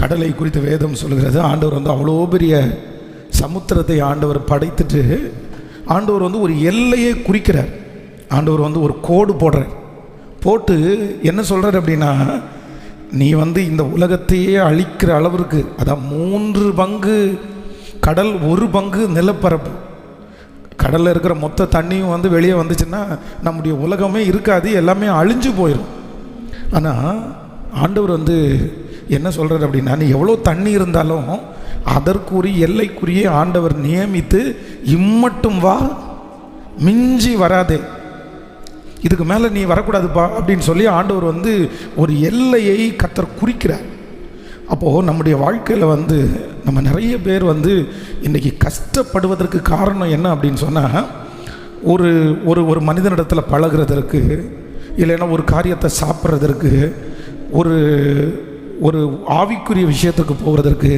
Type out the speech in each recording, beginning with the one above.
கடலை குறித்து வேதம் சொல்கிறது. ஆண்டவர் வந்து அவ்வளோ பெரிய சமுத்திரத்தை ஆண்டவர் படைத்துட்டு ஆண்டவர் வந்து ஒரு எல்லையை குறிக்கிறார். ஆண்டவர் வந்து ஒரு கோடு போடுறார். போட்டு என்ன சொல்கிறார் அப்படின்னா, நீ வந்து இந்த உலகத்தையே அழிக்கிற அளவிற்கு, அதான் 3 பங்கு கடல், 1 பங்கு நிலப்பரப்பு. கடலில் இருக்கிற மொத்த தண்ணியும் வந்து வெளியே வந்துச்சுன்னா நம்முடைய உலகமே இருக்காது, எல்லாமே அழிஞ்சு போயிடும். ஆனால் ஆண்டவர் வந்து என்ன சொல்கிறார் அப்படின்னா, நீ எவ்வளோ தண்ணி இருந்தாலும் அதற்குரிய எல்லைக்குரிய ஆண்டவர் நியமித்து இம்மட்டும் வா, மிஞ்சி வராதே, இதுக்கு மேலே நீ வரக்கூடாதுப்பா அப்படின்னு சொல்லி ஆண்டவர் வந்து ஒரு எல்லையை கர்த்தர் குறிக்கிறார். அப்போது நம்முடைய வாழ்க்கையில் வந்து நம்ம நிறைய பேர் வந்து இன்றைக்கி கஷ்டப்படுவதற்கு காரணம் என்ன அப்படின்னு சொன்னால், ஒரு ஒரு ஒரு மனிதனிடத்தில் பழகிறதற்கு, இல்லைன்னா ஒரு காரியத்தை சாப்பிட்றதற்கு, ஒரு ஒரு ஆவிக்குரிய விஷயத்துக்கு போகிறதற்கு,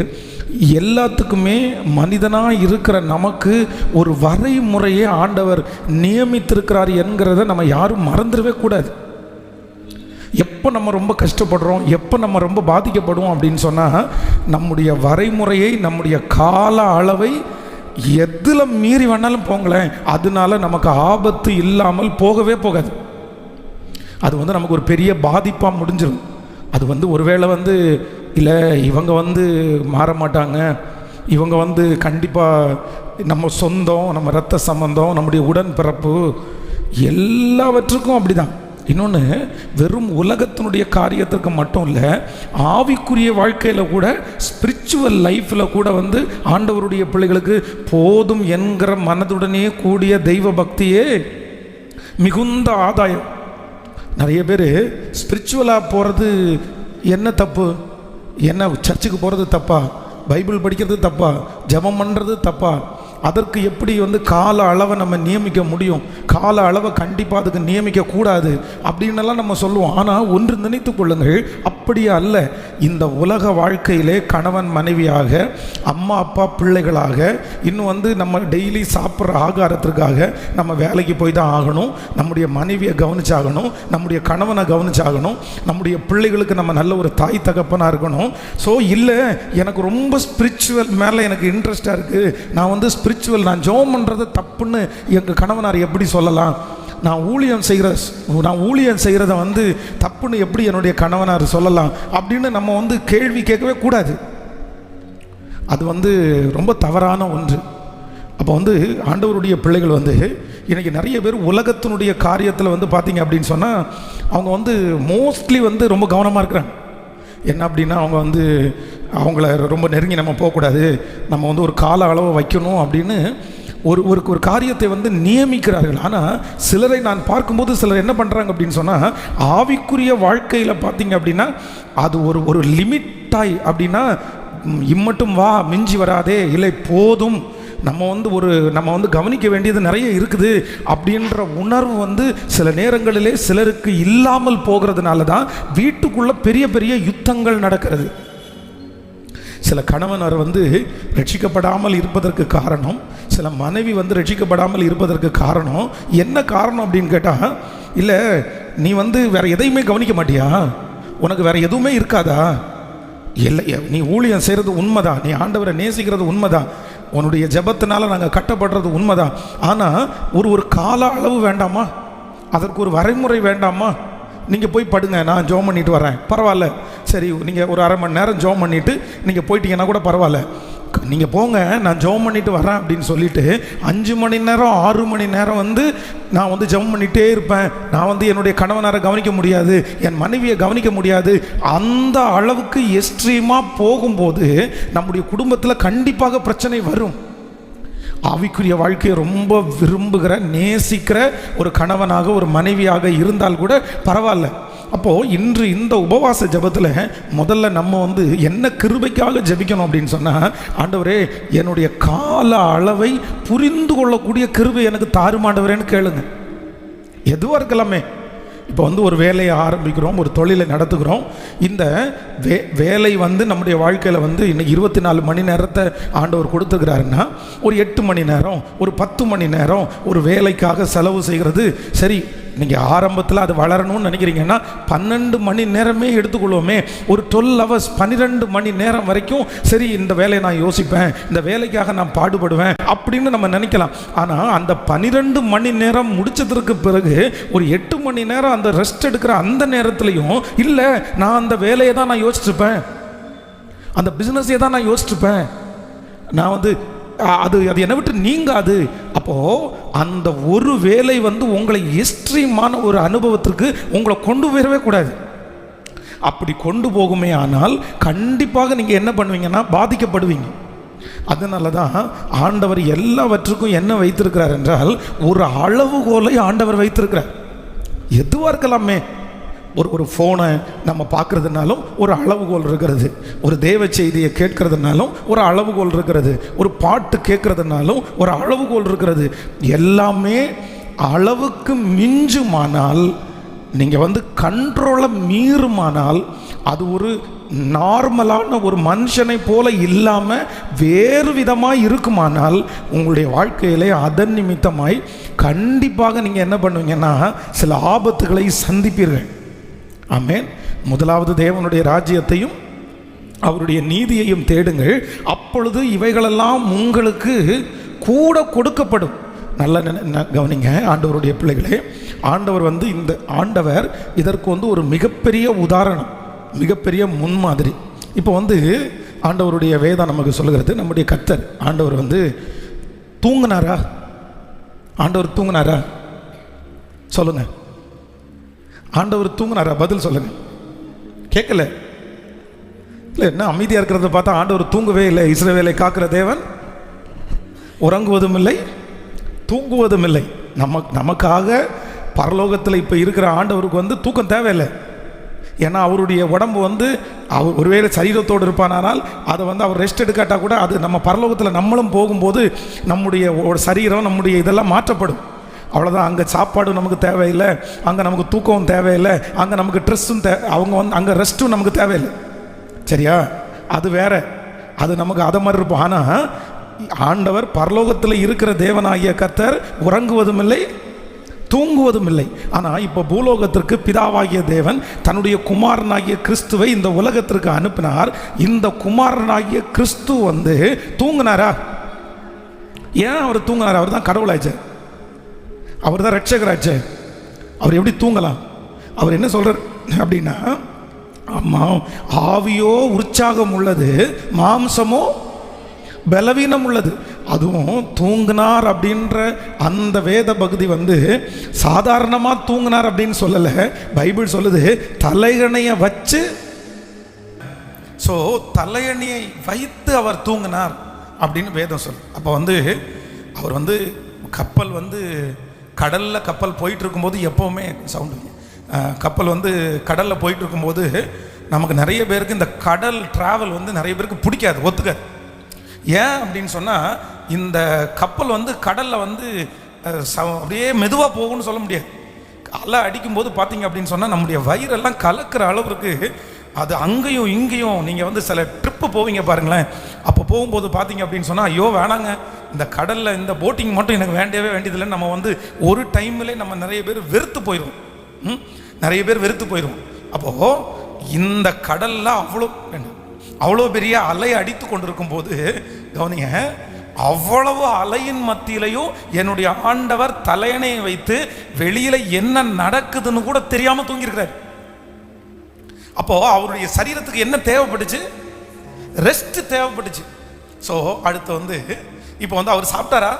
எல்லாத்துக்குமே மனிதனாக இருக்கிற நமக்கு ஒரு வரைமுறையை ஆண்டவர் நியமித்திருக்கிறார் என்கிறத நம்ம யாரும் மறந்துடவே கூடாது. எப்போ நம்ம ரொம்ப கஷ்டப்படுறோம், எப்போ நம்ம ரொம்ப பாதிக்கப்படுவோம் அப்படின்னு சொன்னால், நம்முடைய வரைமுறையை, நம்முடைய கால அளவை எதில் மீறி வேணாலும் போங்களேன், அதனால நமக்கு ஆபத்து இல்லாமல் போகவே போகாது. அது வந்து நமக்கு ஒரு பெரிய பாதிப்பாக முடிஞ்சிடும். அது வந்து ஒருவேளை வந்து இல்லை இவங்க வந்து மாற மாட்டாங்க, இவங்க வந்து கண்டிப்பாக நம்ம சொந்தம், நம்ம இரத்த சம்பந்தம், நம்முடைய உடன்பிறப்பு, எல்லாவற்றுக்கும் அப்படி தான். இன்னொன்று, வெறும் உலகத்தினுடைய காரியத்திற்கு மட்டும் இல்லை, ஆவிக்குரிய வாழ்க்கையில் கூட, ஸ்பிரிச்சுவல் லைஃப்பில் கூட வந்து ஆண்டவருடைய பிள்ளைகளுக்கு போதும் என்கிற மனதுடனே கூடிய தெய்வ பக்தியே மிகுந்த ஆதாயம். நிறைய பேர் ஸ்பிரிச்சுவலாக போகிறது என்ன தப்பு, என்ன சர்ச்சுக்கு போகிறது தப்பா, பைபிள் படிக்கிறது தப்பா, ஜெபம் பண்ணுறது தப்பா, அதற்கு எப்படி வந்து கால அளவை நம்ம நியமிக்க முடியும், கால அளவை கண்டிப்பாக அதுக்கு நியமிக்கக்கூடாது அப்படின்னெல்லாம் நம்ம சொல்லுவோம். ஆனால் ஒன்று நினைத்து கொள்ளுங்கள், அப்படியே அல்ல. இந்த உலக வாழ்க்கையிலே கணவன் மனைவியாக, அம்மா அப்பா பிள்ளைகளாக, இன்னும் வந்து நம்ம டெய்லி சாப்பிட்ற ஆகாரத்திற்காக நம்ம வேலைக்கு போய் தான் ஆகணும், நம்முடைய மனைவியை கவனிச்சாகணும், நம்முடைய கணவனை கவனிச்சாகணும், நம்முடைய பிள்ளைகளுக்கு நம்ம நல்ல ஒரு தாய் தகப்பனாக இருக்கணும். ஸோ இல்லை எனக்கு ரொம்ப ஸ்பிரிச்சுவல் மேலே எனக்கு இன்ட்ரெஸ்டாக இருக்குது, நான் வந்து நான் ஜெபம் பண்ணுறது தப்புன்னு எங்கள் கணவனார் எப்படி சொல்லலாம், நான் ஊழியம் செய்கிறத வந்து தப்புன்னு எப்படி என்னுடைய கணவனார் சொல்லலாம் அப்படின்னு நம்ம வந்து கேள்வி கேட்கவே கூடாது. அது வந்து ரொம்ப தவறான ஒன்று. அப்போ வந்து ஆண்டவருடைய பிள்ளைகள் வந்து இன்றைக்கி நிறைய பேர் உலகத்தினுடைய காரியத்தில் வந்து பார்த்திங்க அப்படின்னு சொன்னால், அவங்க வந்து மோஸ்ட்லி வந்து ரொம்ப கவனமாக இருக்கிறாங்க. என்ன அப்படின்னா, அவங்க வந்து அவங்கள ரொம்ப நெருங்கி நம்ம போகக்கூடாது, நம்ம வந்து ஒரு கால அளவை வைக்கணும் அப்படின்னு ஒரு காரியத்தை வந்து நியமிக்கிறார்கள். ஆனால் சிலரை நான் பார்க்கும்போது சிலர் என்ன பண்ணுறாங்க அப்படின்னு சொன்னால், ஆவிக்குரிய வாழ்க்கையில் பார்த்திங்க அப்படின்னா அது ஒரு லிமிட்டாய், அப்படின்னா இம்மட்டும் வா, மிஞ்சி வராதே, இல்லை போதும், நம்ம வந்து கவனிக்க வேண்டியது நிறைய இருக்குது அப்படின்ற உணர்வு வந்து சில நேரங்களிலே சிலருக்கு இல்லாமல் போகிறதுனால தான் வீட்டுக்குள்ளே பெரிய பெரிய யுத்தங்கள் நடக்கிறது. சில கணவனர் வந்து ரட்சிக்கப்படாமல் இருப்பதற்கு காரணம், சில மனைவி வந்து ரட்சிக்கப்படாமல் இருப்பதற்கு காரணம் என்ன காரணம் அப்படின்னு கேட்டால், இல்லை நீ வந்து வேற எதையுமே கவனிக்க மாட்டியா, உனக்கு வேற எதுவுமே இருக்காதா, இல்லை நீ ஊழியம் செய்கிறது உண்மைதான், நீ ஆண்டவரை நேசிக்கிறது உண்மைதான், உன்னுடைய ஜெபத்தினால நாங்கள் கட்டப்படுறது உண்மைதான், ஆனால் ஒரு கால அளவு வேண்டாமா, அதற்கு ஒரு வரைமுறை வேண்டாமா, நீங்கள் போய் படுங்க, நான் ஜெபம் பண்ணிட்டு வரேன், பரவாயில்ல, சரி நீங்கள் ஒரு அரை மணி நேரம் ஜெபம் பண்ணிவிட்டு நீங்கள் போயிட்டீங்கன்னா கூட பரவாயில்ல, நீங்கள் போங்க, நான் ஜெபம் பண்ணிட்டு வரேன் அப்படின்னு சொல்லிட்டு 5 மணி நேரம் 6 மணி நேரம் வந்து நான் வந்து ஜெபம் பண்ணிகிட்டே இருப்பேன், நான் வந்து என்னுடைய கணவனாரை கவனிக்க முடியாது, என் மனைவியை கவனிக்க முடியாது, அந்த அளவுக்கு எக்ஸ்ட்ரீமாக போகும்போது நம்முடைய குடும்பத்தில் கண்டிப்பாக பிரச்சனை வரும். ஆவிக்குரிய வாழ்க்கையை ரொம்ப விரும்புகிற, நேசிக்கிற ஒரு கணவனாக, ஒரு மனைவியாக இருந்தால் கூட பரவாயில்ல. அப்போது இன்று இந்த உபவாச ஜெபத்தில் முதல்ல நம்ம வந்து என்ன கிருபைக்காக ஜெபிக்கணும் அப்படின்னு சொன்னால், ஆண்டவரே என்னுடைய கால அளவை புரிந்து கொள்ளக்கூடிய கிருபை எனக்கு தாருமாண்டவரேன்னு கேளுங்க. எதுவாக இருக்கலாமே. இப்போ வந்து ஒரு வேலையை ஆரம்பிக்கிறோம், ஒரு தொழிலை நடத்துகிறோம், இந்த வேலை வந்து நம்முடைய வாழ்க்கையில் வந்து இன்னைக்கு 24 மணி நேரத்தை ஆண்டவர் கொடுத்துக்கிறாருன்னா, ஒரு 8 மணி நேரம், ஒரு 10 மணி நேரம் ஒரு வேலைக்காக செலவு செய்கிறது சரி. நீங்கள் ஆரம்பத்தில் அது வளரணும்னு நினைக்கிறீங்கன்னா 12 மணி நேரமே எடுத்துக்கொள்வோமே, ஒரு 12 hours 12 மணி நேரம் வரைக்கும் சரி இந்த வேலையை நான் யோசிப்பேன், இந்த வேலைக்காக நான் பாடுபடுவேன் அப்படின்னு நம்ம நினைக்கலாம். ஆனால் அந்த 12 மணி நேரம் முடிச்சதற்கு பிறகு ஒரு 8 மணி நேரம் அந்த ரெஸ்ட் எடுக்கிற அந்த நேரத்துலையும் இல்லை, நான் அந்த வேலையை தான் நான் யோசிச்சுருப்பேன், அந்த பிஸ்னஸே தான் நான் யோசிச்சுருப்பேன், நான் வந்து அது என்னை விட்டு நீங்காது. அப்போது அந்த ஒரு வேலை உங்களை எக்ஸ்ட்ரீமான ஒரு அனுபவத்திற்கு உங்களை கொண்டு போயிடவே கூடாது. அப்படி கொண்டு போகுமே ஆனால் கண்டிப்பாக நீங்கள் என்ன பண்ணுவீங்கன்னா பாதிக்கப்படுவீங்க. அதனால தான் ஆண்டவர் எல்லாவற்றுக்கும் என்ன வைத்திருக்கிறார் என்றால் ஒரு அளவுகோலை ஆண்டவர் வைத்திருக்கிறார். எதுவாக இருக்கலாமே, ஒரு ஃபோனை நம்ம பார்க்குறதுனாலும் ஒரு அளவுகோல் இருக்கிறது, ஒரு தேவ செய்தியை கேட்கறதுனாலும் ஒரு அளவுகோல் இருக்கிறது, ஒரு பாட்டு கேட்கறதுனாலும் ஒரு அளவுகோல் இருக்கிறது. எல்லாமே அளவுக்கு மிஞ்சுமானால், நீங்கள் கண்ட்ரோலை மீறுமானால், அது ஒரு நார்மலான ஒரு மனுஷனை போல இல்லாமல் வேறு விதமாக இருக்குமானால் உங்களுடைய வாழ்க்கையிலே அதன் நிமித்தமாய் கண்டிப்பாக நீங்கள் என்ன பண்ணுவீங்கன்னா சில ஆபத்துகளை சந்திப்பீர்கள். ஆமென். முதலாவது தேவனுடைய ராஜ்யத்தையும் அவருடைய நீதியையும் தேடுங்கள், அப்பொழுது இவைகளெல்லாம் உங்களுக்கு கூட கொடுக்கப்படும். நல்ல கவனிங்க ஆண்டவருடைய பிள்ளைகளே, ஆண்டவர் இந்த ஆண்டவர் இதற்கு ஒரு மிகப்பெரிய உதாரணம், மிகப்பெரிய முன்மாதிரி. இப்போ ஆண்டவருடைய வேதம் நமக்கு சொல்லுகிறது, நம்முடைய கர்த்தர் ஆண்டவர் தூங்கினாரா? ஆண்டவர் தூங்கினாரா? சொல்லுங்க, ஆண்டவர் தூங்கினாரா? பதில் சொல்லுங்க. கேட்கல இல்லை, என்ன அமைதியாக இருக்கிறத பார்த்தா ஆண்டவர் தூங்கவே இல்லை. இஸ்ரவேலை காக்கிற தேவன் உறங்குவதும் இல்லை தூங்குவதும் இல்லை. நமக்காக பரலோகத்தில் இப்போ இருக்கிற ஆண்டவருக்கு தூக்கம் தேவையில்லை. ஏன்னா அவருடைய உடம்பு அவர் ஒருவேளை சரீரத்தோடு இருப்பானால் அதை அவர் ரெஸ்ட் எடுக்காட்டா கூட அது நம்ம பரலோகத்தில் நம்மளும் போகும்போது நம்முடைய சரீரம் நம்முடைய இதெல்லாம் மாற்றப்படும். அவ்வளோதான். அங்கே சாப்பாடு நமக்கு தேவையில்லை, அங்கே நமக்கு தூக்கம் தேவையில்லை, அங்கே நமக்கு ட்ரெஸ்ஸும் அங்கே ரெஸ்ட்டும் நமக்கு தேவையில்லை. சரியா? அது வேற, அது நமக்கு அதை மாதிரி இருப்போம். ஆனால் ஆண்டவர் பரலோகத்தில் இருக்கிற தேவனாகிய கர்த்தர் உறங்குவதும் இல்லை தூங்குவதும் இல்லை. ஆனால் இப்போ பூலோகத்திற்கு பிதாவாகிய தேவன் தன்னுடைய குமாரனாகிய கிறிஸ்துவை இந்த உலகத்திற்கு அனுப்பினார். இந்த குமாரனாகிய கிறிஸ்து தூங்கினாரா? ஏன் அவர் தூங்கினார்? அவர் தான் கடவுளாச்சு, அவர் தான் ரட்சகராச்சு. அவர் எப்படி தூங்கலாம்? அவர் என்ன சொல்றார் அப்படின்னா, அம்மா ஆவியோ உற்சாகம் உள்ளது, மாம்சமோ பலவீனம் உள்ளது. அதுவும் தூங்கினார் அப்படின்ற அந்த வேத பகுதி சாதாரணமாக தூங்கினார் அப்படின்னு சொல்லலை. பைபிள் சொல்லுது தலையணையை வச்சு, ஸோ தலையணையை வைத்து அவர் தூங்கினார் அப்படின்னு வேதம் சொல்லு. அப்போ அவர் கப்பல் கடலில் கப்பல் போயிட்டு இருக்கும்போது எப்போவுமே சவுண்டு, கப்பல் கடலில் போயிட்டு இருக்கும்போது நமக்கு நிறைய பேருக்கு இந்த கடல் ட்ராவல் நிறைய பேருக்கு பிடிக்காது, ஒத்துக்காது. ஏன் அப்படின்னு சொன்னால், இந்த கப்பல் கடலில் அப்படியே மெதுவாக போகும்னு சொல்ல முடியாது. அலை அடிக்கும்போது பார்த்தீங்க அப்படின்னு சொன்னால் நம்முடைய வயிறெல்லாம் கலக்கிற அளவுக்கு அது அங்கேயும் இங்கேயும். நீங்கள் சில ட்ரிப்பு போவீங்க பாருங்களேன், அப்போ போகும்போது பார்த்தீங்க அப்படின்னு சொன்னால், ஐயோ வேணாங்க, இந்த கடலில் இந்த போட்டிங் மட்டும் எனக்கு வேண்டவே வேண்டியதில்லை. நம்ம ஒரு டைம்லேயே நம்ம நிறைய பேர் வெறுத்து போயிடுவோம், நிறைய பேர் வெறுத்து போயிடுவோம். அப்போது இந்த கடலில் அவ்வளோ பெரிய அலை அடித்து கொண்டிருக்கும் போது கவனிங்க, அவ்வளவு அலையின் மத்தியிலையும் என்னுடைய ஆண்டவர் தலையணையை வைத்து வெளியில் என்ன நடக்குதுன்னு கூட தெரியாமல் தூங்கியிருக்கிறார். அப்போ அவருடைய சரீரத்துக்கு என்ன தேவைப்பட்டுச்சு? ரெஸ்ட் தேவைப்பட்டுச்சு. ஸோ அடுத்து இப்போ அவர் சாப்பிட்டாரா?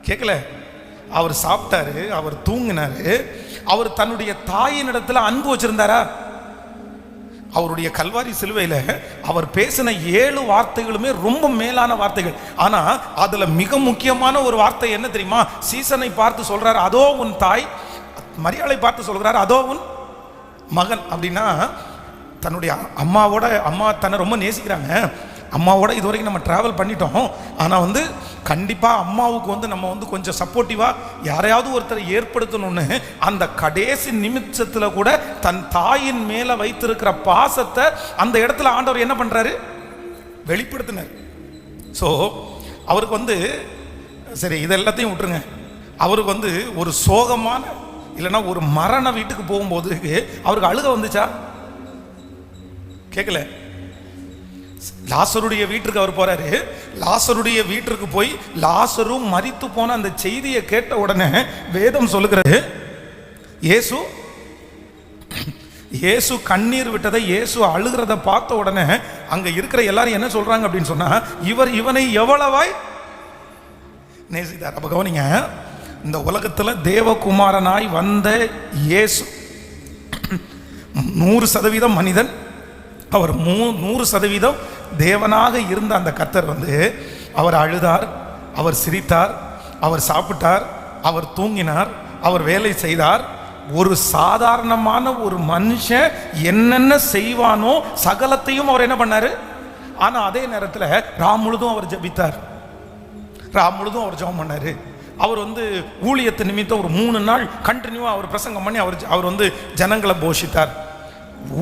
கேட்கல. அவர் சாப்பிட்டாரு, அவர் தூங்கினாரு. அவர் தன்னுடைய தாயின் இடத்துல அன்பு வச்சிருந்தாரா? அவருடைய கல்வாரி சிலுவையில் அவர் பேசின 7 வார்த்தைகளுமே ரொம்ப மேலான வார்த்தைகள். ஆனால் அதில் மிக முக்கியமான ஒரு வார்த்தை என்ன தெரியுமா? சீசனை பார்த்து சொல்றாரு, அதோ உன் தாய். மரியாளை பார்த்து சொல்கிறார், அதோ உன் மகன். அப்படின்னா தன்னுடைய அம்மா தன்னை ரொம்ப நேசிக்கிறாங்க. அம்மாவோட இதுவரைக்கும் நம்ம ட்ராவல் பண்ணிட்டோம். ஆனால் கண்டிப்பாக அம்மாவுக்கு நம்ம கொஞ்சம் சப்போர்ட்டிவாக யாரையாவது ஒருத்தரை ஏற்படுத்தணும்னு அந்த கடைசி நிமிஷத்தில் கூட தன் தாயின் மேலே வைத்திருக்கிற பாசத்தை அந்த இடத்துல ஆண்டவர் என்ன பண்ணுறாரு? வெளிப்படுத்தினார். ஸோ அவருக்கு சரி, இது எல்லாத்தையும் விட்டுருங்க. அவருக்கு வந்து ஒரு சோகமான இல்லைன்னா ஒரு மரண வீட்டுக்கு போகும்போது அவருக்கு அழுக வந்துச்சா? கேட்கல. லாசருடைய வீட்டுக்கு அவர் போறாரு. லாசருடைய வீட்டுக்கு போய் லாசரும் மரித்து போன அந்த செய்தியை கேட்ட உடனே வேதம் சொல்லுகிறது, இயேசு கண்ணீர் விட்டதை, இயேசு அழுகிறத பார்த்த உடனே அங்க இருக்கிற எல்லாரும் என்ன சொல்றாங்க அப்படின்னு சொன்னா, இவனை எவ்வளவாய் நேசித்தார். அப்ப கவனிங்க, இந்த உலகத்துல தேவகுமாரனாய் வந்த இயேசு 100% மனிதன், அவர் 100% தேவனாக இருந்த அந்த கர்த்தர் வந்து அவர் அழுதார், அவர் சிரித்தார், அவர் சாப்பிட்டார், அவர் தூங்கினார், அவர் வேலை செய்தார். ஒரு சாதாரணமான ஒரு மனுஷன் என்னென்ன செய்வானோ சகலத்தையும் அவர் என்ன பண்ணாரு. ஆனா அதே நேரத்தில் ராம் முழுதும் அவர் ஜெபித்தார், ராம் முழுதும் அவர் ஜெபம் பண்ணாரு. அவர் வந்து ஊழியத்து நிமித்தம் ஒரு 3 நாள் கண்டினியூவா அவர் பிரசங்கம் பண்ணி அவர் வந்து ஜனங்களை போஷித்தார்.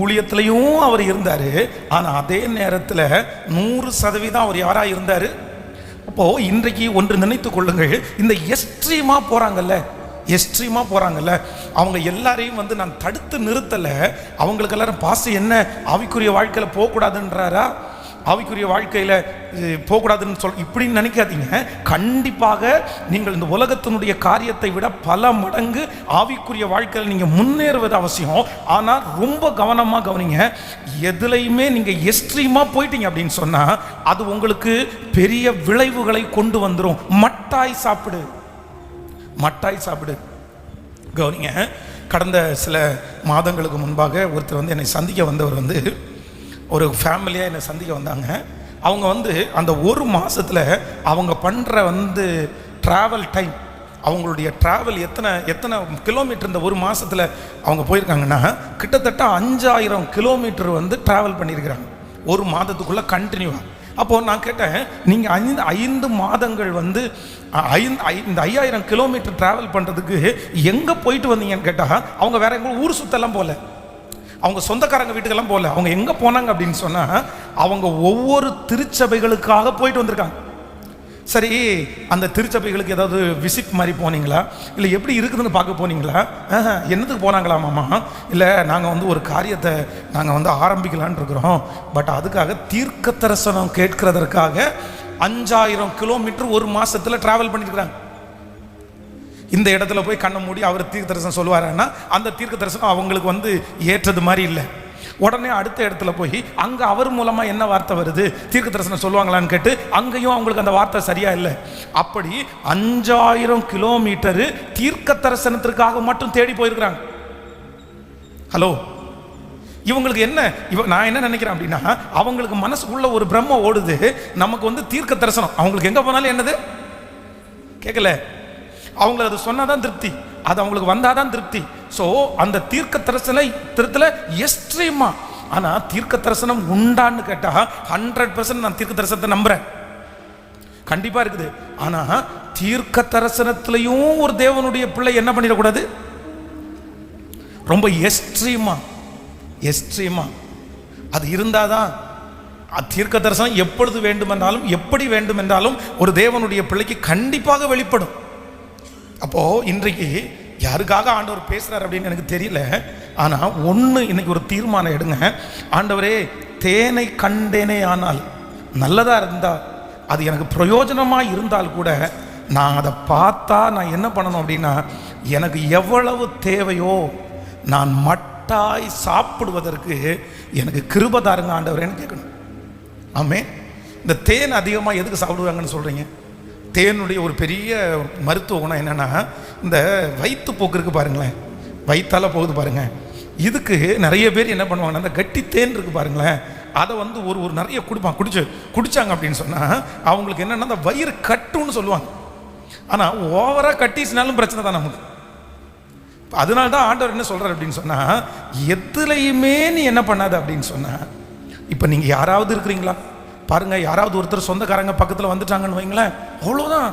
ஊழியத்திலையும் அவர் இருந்தாரு. ஆனா அதே நேரத்தில் 100% அவர் யாரா இருந்தாரு. அப்போ இன்றைக்கு ஒன்று நினைத்துக் கொள்ளுங்கள், இந்த எஸ்ட்ரீமா போறாங்கல்ல, அவங்க எல்லாரையும் வந்து நான் தடுத்து நிறுத்தல. அவங்களுக்கு எல்லாரும் பாஸ் என்ன ஆவிக்குரிய வாழ்க்கையில போகக்கூடாதுன்றாரா, ஆவிக்குரிய வாழ்க்கையில போகக்கூடாதுன்னு இப்படின்னு நினைக்காதீங்க. கண்டிப்பாக நீங்கள் இந்த உலகத்தினுடைய காரியத்தை விட பல மடங்கு ஆவிக்குரிய வாழ்க்கையில் நீங்க முன்னேறுவது அவசியம். ஆனால் ரொம்ப கவனமா கவனிங்க, எதுலையுமே நீங்க எக்ஸ்ட்ரீமா போயிட்டீங்க அப்படின்னு சொன்னா அது உங்களுக்கு பெரிய விளைவுகளை கொண்டு வந்துடும். மட்டாய் சாப்பிடு. கவனிங்க, கடந்த சில மாதங்களுக்கு முன்பாக ஒருத்தர் வந்து என்னை சந்திக்க வந்தவர் வந்து ஒரு ஃபேமிலியாக என்னை சந்திக்க வந்தாங்க. அவங்க வந்து அந்த ஒரு மாதத்தில் அவங்க பண்ணுற வந்து ட்ராவல் டைம், அவங்களுடைய ட்ராவல் எத்தனை கிலோமீட்டர் இந்த ஒரு மாதத்தில் அவங்க போயிருக்காங்கன்னா கிட்டத்தட்ட 5000 கிலோமீட்டர் வந்து ட்ராவல் பண்ணியிருக்கிறாங்க ஒரு மாதத்துக்குள்ளே கண்டினியூவாக. அப்போது நான் கேட்டேன், நீங்கள் 5 மாதங்கள் வந்து இந்த 5000 கிலோமீட்டர் ட்ராவல் பண்ணுறதுக்கு எங்கே போயிட்டு வந்தீங்கன்னு கேட்டால் அவங்க வேற எங்கே ஊர் சுத்தெல்லாம் போகல, அவங்க சொந்தக்காரங்க வீட்டுக்கெல்லாம் போகல. அவங்க எங்கே போனாங்க அப்படின்னு சொன்னால் அவங்க ஒவ்வொரு திருச்சபைகளுக்காக போயிட்டு வந்திருக்காங்க. சரி, அந்த திருச்சபைகளுக்கு ஏதாவது விசிட் மாதிரி போனீங்களா, இல்லை எப்படி இருக்குதுன்னு பார்க்க போனீங்களா? என்னத்துக்கு போனாங்களாமாம்மா? இல்லை, நாங்கள் வந்து ஒரு காரியத்தை நாங்கள் வந்து ஆரம்பிக்கலான் இருக்கிறோம், பட் அதுக்காக தீர்க்க தரிசனம் கேட்கிறதற்காக 5000 கிலோமீட்டர் ஒரு மாசத்துல டிராவல் பண்ணிருக்கிறாங்க. இந்த இடத்துல போய் கண்ணை மூடி அவர் தீர்க்க தரிசனம் சொல்லுவாருன்னா அந்த தீர்க்க தரிசனம் அவங்களுக்கு வந்து ஏற்றது மாதிரி இல்லை. உடனே அடுத்த இடத்துல போய் அங்க அவர் மூலமா என்ன வார்த்தை வருது, தீர்க்க தரிசனம் சொல்லுவாங்களான்னு கேட்டு அங்கேயும் அவங்களுக்கு அந்த வார்த்தை சரியா இல்லை. அப்படி 5000 கிலோமீட்டர் தீர்க்க தரிசனத்திற்காக மட்டும் தேடி போயிருக்கிறாங்க. ஹலோ, இவங்களுக்கு என்ன, நான் என்ன நினைக்கிறேன் அப்படின்னா, அவங்களுக்கு மனசுக்குள்ள ஒரு பிரம்ம ஓடுது, நமக்கு வந்து தீர்க்க தரிசனம் அவங்களுக்கு எங்க போனாலும் என்னது கேட்கல, அவங்களுக்கு அது சொன்னாதான் திருப்தி, அது அவங்களுக்கு வந்தாதான் திருப்தி. ஸோ அந்த தீர்க்க தரிசனத்துல எக்ஸ்ட்ரீமா. ஆனா தீர்க்க தரிசனம் உண்டான்னு கேட்டா 100% நான் தீர்க்க தரிசனத்தை நம்புறேன், கண்டிப்பா இருக்குது. ஆனா தீர்க்க தரிசனத்திலையும் ஒரு தேவனுடைய பிள்ளை என்ன பண்ணிடக்கூடாது, ரொம்ப எக்ஸ்ட்ரீமா அது இருந்தாதான் தீர்க்க தரிசனம் எப்பொழுது வேண்டுமென்றாலும் எப்படி வேண்டுமென்றாலும் ஒரு தேவனுடைய பிள்ளைக்கு கண்டிப்பாக வெளிப்படும். அப்போ இன்றைக்கு யாருக்காக ஆண்டவர் பேசுறாரு அப்படின்னு எனக்கு தெரியல. ஆனா ஒண்ணு, இன்னைக்கு ஒரு தீர்மானம் எடுங்க. ஆண்டவரே, தேனை கண்டேனே ஆனால் நல்லதா இருந்தா, அது எனக்கு பிரயோஜனமா இருந்தால் கூட நான் அதை பார்த்தா நான் என்ன பண்ணணும் அப்படின்னா, எனக்கு எவ்வளவு தேவையோ நான் மட்டாய் சாப்பிடுவதற்கு எனக்கு கிருபை தாருங்க ஆண்டவரேன்னு கேட்கணும். ஆமே. இந்த தேன் அதிகமாக எதுக்கு சாப்பிடுவாங்கன்னு சொல்றீங்க? தேனுடைய ஒரு பெரிய மருத்துவ குணம் என்னன்னா, இந்த வயிற்று போக்கு இருக்கு பாருங்களேன், வயிற்றால போகுது பாருங்க, இதுக்கு நிறைய பேர் என்ன பண்ணுவாங்கன்னா, அந்த கட்டி தேன் இருக்கு பாருங்களேன், அதை வந்து ஒரு நிறைய குடிச்சாங்க அப்படின்னு சொன்னா அவங்களுக்கு என்னன்னா அந்த வயிறு கட்டுன்னு சொல்லுவாங்க. ஆனா ஓவரா கட்டிச்சினாலும் பிரச்சனை தான் நமக்கு. அதனால தான் ஆண்டவர் என்ன சொல்றாரு அப்படின்னு சொன்னா, எதுலையுமே நீ என்ன பண்ணாத அப்படின்னு சொன்னா, இப்ப நீங்க யாராவது இருக்கிறீங்களா பாருங்க, யாராவது ஒருத்தர் சொந்தக்காரங்க பக்கத்துல வந்துட்டாங்கன்னு வைங்களேன், அவ்வளவுதான்,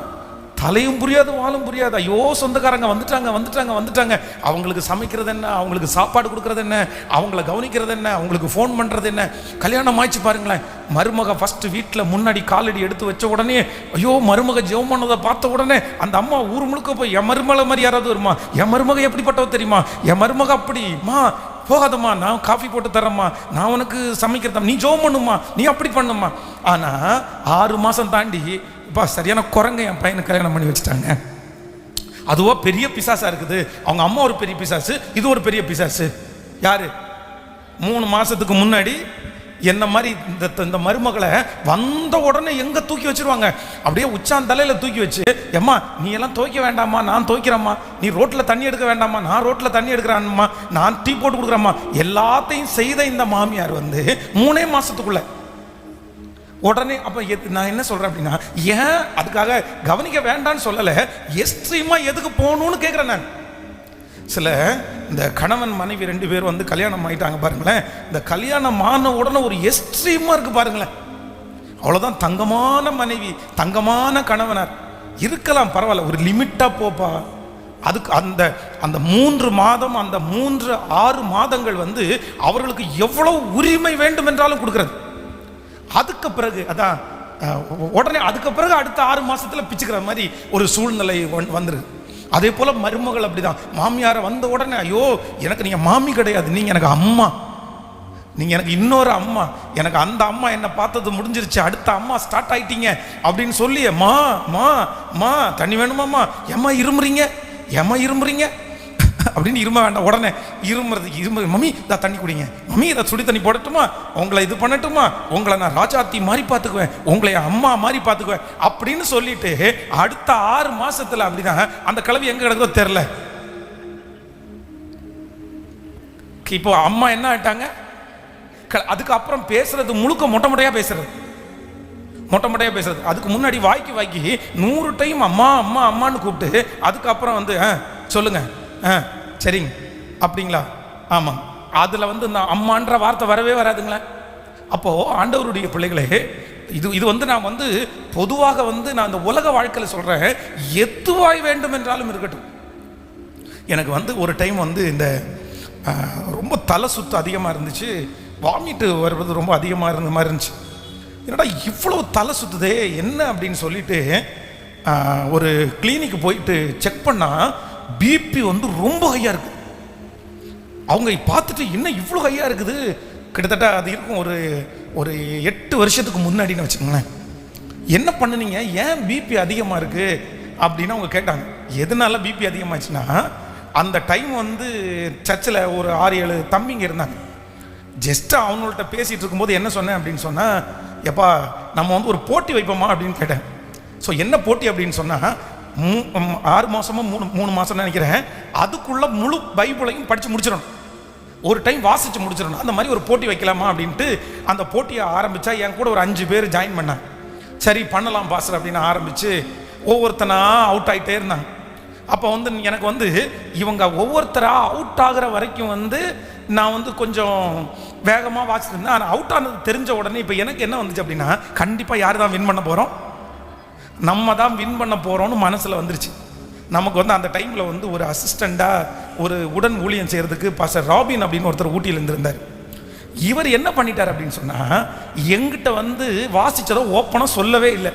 தலையும் புரியாது வாலும் புரியாது. ஐயோ சொந்தக்காரங்க வந்துட்டாங்க, அவங்களுக்கு சமைக்கிறது என்ன, அவங்களுக்கு சாப்பாடு கொடுக்கறது என்ன, அவங்கள கவனிக்கிறது என்ன, அவங்களுக்கு ஃபோன் பண்ணுறது என்ன. கல்யாணம் ஆயிடுச்சு பாருங்களேன், மருமக ஃபஸ்ட்டு வீட்டில் முன்னாடி காலடி எடுத்து வச்ச உடனே ஐயோ மருமக ஜெபம் பண்ணதை பார்த்த உடனே அந்த அம்மா ஊர் முழுக்க போய் என் மருமலை மாதிரி யாராவது வருமா, என் மருமக எப்படிப்பட்டவ தெரியுமா, என் மருமக அப்படிமா போகாதம்மா, நான் காஃபி போட்டு தரேம்மா, நான் உனக்கு சமைக்கிறதா, நீ ஜெபம் பண்ணுமா, நீ அப்படி பண்ணுமா. ஆனால் 6 மாதம் தாண்டி இப்போ சரியான குரங்க என் பையனுக்கு கல்யாணம் பண்ணி வச்சுட்டாங்க. அதுவோ பெரிய பிசாசா இருக்குது. அவங்க அம்மா ஒரு பெரிய பிசாசு, இது ஒரு பெரிய பிசாசு. யாரு 3 மாதத்துக்கு முன்னாடி என்ன மாதிரி இந்த மருமகளை வந்த உடனே எங்க தூக்கி வச்சிருவாங்க, அப்படியே உச்சான் தலையில தூக்கி வச்சு, எம்மா நீ எல்லாம் துவைக்க வேண்டாமா, நான் துவைக்கிறேம்மா, நீ ரோட்டில் தண்ணி எடுக்க வேண்டாமா, நான் ரோட்டில் தண்ணி எடுக்கிறேன்மா, நான் டீ போட்டு கொடுக்குறேம்மா, எல்லாத்தையும் செய்த இந்த மாமியார் 3 மாசத்துக்குள்ள உடனே. அப்ப நான் என்ன சொல்றேன் அப்படின்னா, ஏன் அதுக்காக கவனிக்க வேண்டான்னு சொல்லலை, எக்ஸ்ட்ரீமா எதுக்கு போகணும்னு கேட்குறேன் நான். சில இந்த கணவன் மனைவி 2 பேர் கல்யாணம் ஆகிட்டாங்க பாருங்களேன், இந்த கல்யாணம் ஆன உடனே ஒரு எக்ஸ்ட்ரீமா இருக்கு பாருங்களேன். அவ்வளோதான், தங்கமான மனைவி தங்கமான கணவனார் இருக்கலாம், பரவாயில்ல, ஒரு லிமிட்டா போப்பா. அதுக்கு அந்த 3 மாதம், அந்த 6 மாதங்கள் அவர்களுக்கு எவ்வளவு உரிமை வேண்டும் என்றாலும் கொடுக்கிறது. அதுக்கு பிறகு அதான் உடனே அதுக்கு பிறகு அடுத்த 6 மாசத்துல பிச்சுக்கிற மாதிரி ஒரு சூழ்நிலை வந்துருது. அதே போல மருமகள் அப்படிதான், மாமியார வந்த உடனே ஐயோ எனக்கு நீங்க மாமி கிடையாது, நீங்க எனக்கு அம்மா, நீங்க எனக்கு இன்னொரு அம்மா, எனக்கு அந்த அம்மா என்ன பார்த்தது முடிஞ்சிருச்சு, அடுத்த அம்மா ஸ்டார்ட் ஆயிட்டீங்க அப்படின்னு சொல்லி, மா மா மா தண்ணி வேணுமாம்மா, ஏம்மா இருமுறீங்க அப்படின்னு இரும வேண்டாம், உடனே இருமுறது மம்மி இதை தண்ணி குடிங்க, மம்மி இதை சுடி தண்ணி போடட்டுமா, உங்களை இது பண்ணட்டுமா, உங்களை நான் ராஜாத்தி மாதிரி பார்த்துக்குவேன், உங்களை அம்மா மாதிரி பார்த்துக்குவேன் அப்படின்னு சொல்லிட்டு அடுத்த 6 மாசத்துல அப்படிதான் அந்த கிழவி எங்க கிடக்குதோ தெரியல. இப்போ அம்மா என்ன ஆயிட்டாங்க, அதுக்கப்புறம் பேசுறது முழுக்க மொட்டை பேசுறது. அதுக்கு முன்னாடி வாய்க்கு 100 டைம் அம்மா அம்மா அம்மான்னு கூப்பிட்டு அதுக்கப்புறம் சொல்லுங்க சரிங்க அப்படிங்களா, ஆமாம், அதில் நான் அம்மான்ற வார்த்தை வரவே வராதுங்களே. அப்போது ஆண்டவருடைய பிள்ளைகளே, இது நான் பொதுவாக நான் இந்த உலக வாழ்க்கையில் சொல்கிறேன், எதுவாய் வேண்டும் என்றாலும் இருக்கட்டும். எனக்கு ஒரு டைம் இந்த ரொம்ப தலை சுத்து அதிகமாக இருந்துச்சு, வாமிட்டு வருவது ரொம்ப அதிகமாக இருந்த மாதிரி இருந்துச்சு. என்னடா இவ்வளோ தலை சுத்துதே என்ன அப்படின்னு சொல்லிட்டு ஒரு கிளினிக்கு போயிட்டு செக் பண்ணால் பிபி ரொம்ப ஹையாக இருக்குது. அவங்க பார்த்துட்டு என்ன இவ்வளோ ஹையாக இருக்குது, கிட்டத்தட்ட அது இருக்கும் ஒரு 8 வருஷத்துக்கு முன்னாடின்னு வச்சுக்கோங்களேன். என்ன பண்ணுனீங்க, ஏன் பிபி அதிகமாக இருக்குது அப்படின்னு அவங்க கேட்டாங்க. எதனால பிபி அதிகமாச்சுன்னா, அந்த டைம் சர்ச்சில் ஒரு 6-7 தம்பிங்க இருந்தாங்க. ஜஸ்ட் அவங்கள்ட்ட பேசிகிட்டு இருக்கும்போது என்ன சொன்னேன் அப்படின்னு சொன்னால், எப்பா நம்ம ஒரு போட்டி வைப்போமா அப்படின்னு கேட்டேன். ஸோ என்ன போட்டி அப்படின்னு சொன்னால், 6 மாதமோ 3 மாதம் நினைக்கிறேன், அதுக்குள்ள முழு பைபிளையும் படித்து முடிச்சிடணும், ஒரு டைம் வாசித்து முடிச்சிடணும். அந்த மாதிரி ஒரு போட்டி வைக்கலாமா அப்படின்ட்டு அந்த போட்டியை ஆரம்பித்தா என் கூட ஒரு 5 பேர் ஜாயின் பண்ணாங்க. சரி பண்ணலாம் பாஸ்டர் அப்படின்னு ஆரம்பித்து ஒவ்வொருத்தனா அவுட் ஆகிட்டே இருந்தாங்க. அப்போ எனக்கு இவங்க ஒவ்வொருத்தராக அவுட் ஆகிற வரைக்கும் நான் கொஞ்சம் வேகமாக வாசிட்டு இருந்தேன். ஆனால் அவுட் ஆனது தெரிஞ்ச உடனே இப்போ எனக்கு என்ன வந்துச்சு அப்படின்னா, கண்டிப்பாக யார் தான் வின் பண்ண போகிறோம், நம்ம தான் வின் பண்ண போகிறோம்னு மனசில் வந்துருச்சு. நமக்கு அந்த டைமில் ஒரு அசிஸ்டண்ட்டாக ஒரு உடன் ஊழியம் செய்கிறதுக்கு பாஸ்டர் ராபின் அப்படின்னு ஒருத்தர் ஊட்டியில் இருந்திருந்தார். இவர் என்ன பண்ணிட்டார் அப்படின்னு சொன்னால், எங்கிட்ட வாசித்ததை ஓப்பனாக சொல்லவே இல்லை.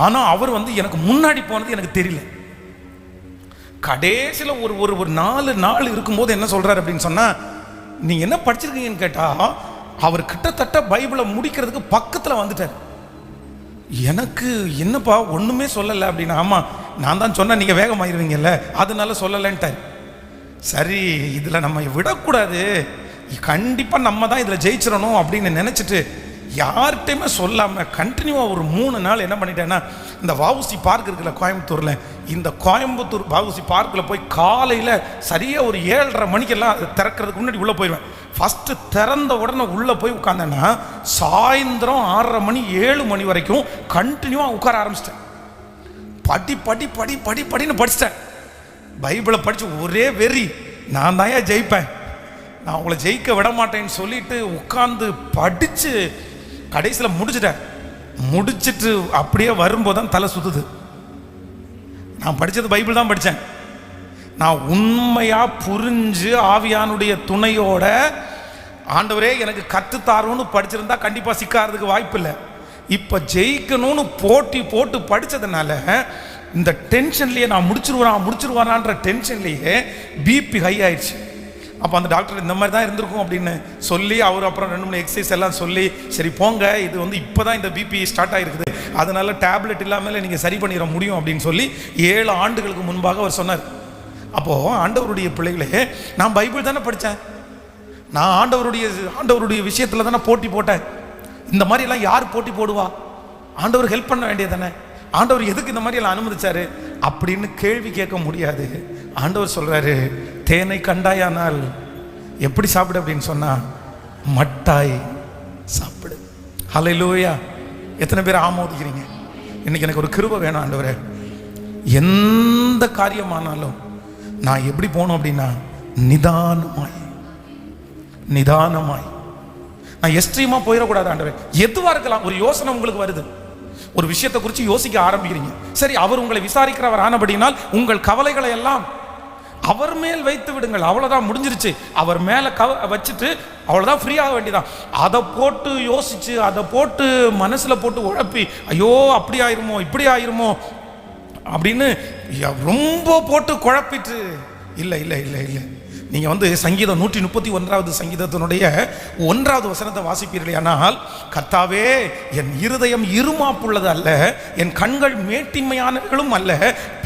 ஆனால் அவர் எனக்கு முன்னாடி போனது எனக்கு தெரியல. கடைசியில் ஒரு 4 நாள் இருக்கும்போது என்ன சொல்கிறார் அப்படின்னு சொன்னால், நீங்கள் என்ன படிச்சிருக்கீங்கன்னு கேட்டால், அவர் கிட்டத்தட்ட பைபிளை முடிக்கிறதுக்கு பக்கத்தில் வந்துட்டார். எனக்கு என்னப்பா ஒன்றுமே சொல்லலை அப்படின்னா, ஆமாம் நான் தான் சொன்னேன் நீங்கள் வேகமாயிருவீங்கல்ல அதனால சொல்லலைன்ட்டார். சரி இதில் நம்ம விடக்கூடாது, கண்டிப்பாக நம்ம தான் இதில் ஜெயிச்சிடணும் அப்படின்னு நினச்சிட்டு யார்கிட்டையுமே சொல்லாமல் கண்டினியூவாக ஒரு 3 நாள் என்ன பண்ணிட்டேன்னா, இந்த வஉசி பார்க் இருக்குல்ல கோயம்புத்தூரில், இந்த கோயம்புத்தூர் வஉசி பார்க்கில் போய் காலையில் சரியாக ஒரு 7:30 மணிக்கெல்லாம் அது திறக்கிறதுக்கு முன்னாடி உள்ளே போயிடுவேன். ஃபஸ்ட்டு திறந்த உடனே உள்ளே போய் உட்காந்தேன்னா சாயந்தரம் 6:30 மணி 7 மணி வரைக்கும் கண்டினியூவாக உட்கார ஆரம்பிச்சிட்டேன். படின்னு படிச்சிட்டேன். பைபிளை படித்து ஒரே வெறி, நான் தான் ஜெயிப்பேன், நான் உங்களை ஜெயிக்க விட மாட்டேன்னு சொல்லிட்டு உட்காந்து படித்து கடைசியில் முடிச்சிட்டேன். முடிச்சுட்டு அப்படியே வரும்போது தான் தலை சுற்றுது. நான் படித்தது பைபிள் தான் படித்தேன். நான் உண்மையாக புரிஞ்சு ஆவியானுடைய துணையோட ஆண்டவரே எனக்கு கற்றுத்தாரோன்னு படிச்சிருந்தா கண்டிப்பாக சிக்காகிறதுக்கு வாய்ப்பு இல்லை. இப்போ ஜெயிக்கணும்னு போட்டி போட்டு படித்ததுனால இந்த டென்ஷன்லேயே நான் முடிச்சிருவானான்ற டென்ஷன்லேயே பிபி ஹை ஆயிடுச்சு. அப்போ அந்த டாக்டர் இந்த மாதிரி தான் இருந்திருக்கும் அப்படின்னு சொல்லி அவர் அப்புறம் 2-3 எக்ஸசைஸ் எல்லாம் சொல்லி, சரி போங்க, இது வந்து இப்போ தான் இந்த பிபி ஸ்டார்ட் ஆகிருக்குது, அதனால டேப்லெட் இல்லாமல் நீங்கள் சரி பண்ணிட முடியும் அப்படின்னு சொல்லி 7 ஆண்டுகளுக்கு முன்பாக அவர் சொன்னார். அப்போது ஆண்டவருடைய பிள்ளைகளே, நான் பைபிள் தானே படித்தேன், நான் ஆண்டவருடைய விஷயத்தில் தானே போட்டி போட்டேன். இந்த மாதிரியெல்லாம் யார் போட்டி போடுவா? ஆண்டவர் ஹெல்ப் பண்ண வேண்டியது தானே. ஆண்டவர் எதுக்கு இந்த மாதிரியெல்லாம் அனுமதிச்சாரு அப்படின்னு கேள்வி கேட்க முடியாது. ஆண்டவர் சொல்கிறாரு, தேனை கண்டாயானால் எப்படி சாப்பிடு அப்படின்னு சொன்னால் மட்டாய் சாப்பிடு. ஹல்லேலூயா. எத்தனை பேர் ஆமோதிக்கிறீங்க? இன்னைக்கு எனக்கு ஒரு கிருபை வேணும் ஆண்டவரே. எந்த காரியமானாலும் நான் எப்படி போகணும் அப்படின்னா நிதானமாய் நான் எக்ஸ்ட்ரீமாக போயிடக்கூடாது ஆண்டவரே. எதுவாக இருக்கலாம், ஒரு யோசனை உங்களுக்கு வருது, ஒரு விஷயத்தை குறித்து யோசிக்க ஆரம்பிக்கிறீங்க. சரி, அவர் உங்களை விசாரிக்கிறவர் ஆனபடினால் உங்கள் கவலைகளை எல்லாம் அவர் மேல் வைத்து விடுங்கள். அவ்வளோதான், முடிஞ்சிருச்சு. அவர் மேலே வச்சுட்டு அவ்வளோதான், ஃப்ரீ ஆக வேண்டியதான். அதை போட்டு யோசிச்சு, அதை போட்டு மனசில் போட்டு உழப்பி, ஐயோ அப்படி ஆயிருமோ இப்படி ஆயிருமோ அப்படின்னு ரொம்ப போட்டு குழப்பிட்டு இல்லை இல்லை இல்லை இல்லை. நீங்கள் வந்து சங்கீதம் 131வது சங்கீதத்தினுடைய 1வது வசனத்தை வாசிப்பீர்கள். ஆனால் கர்த்தாவே, என் இருதயம் இருமாப்புள்ளது அல்ல, என் கண்கள் மேட்டிமையானவர்களும் அல்ல,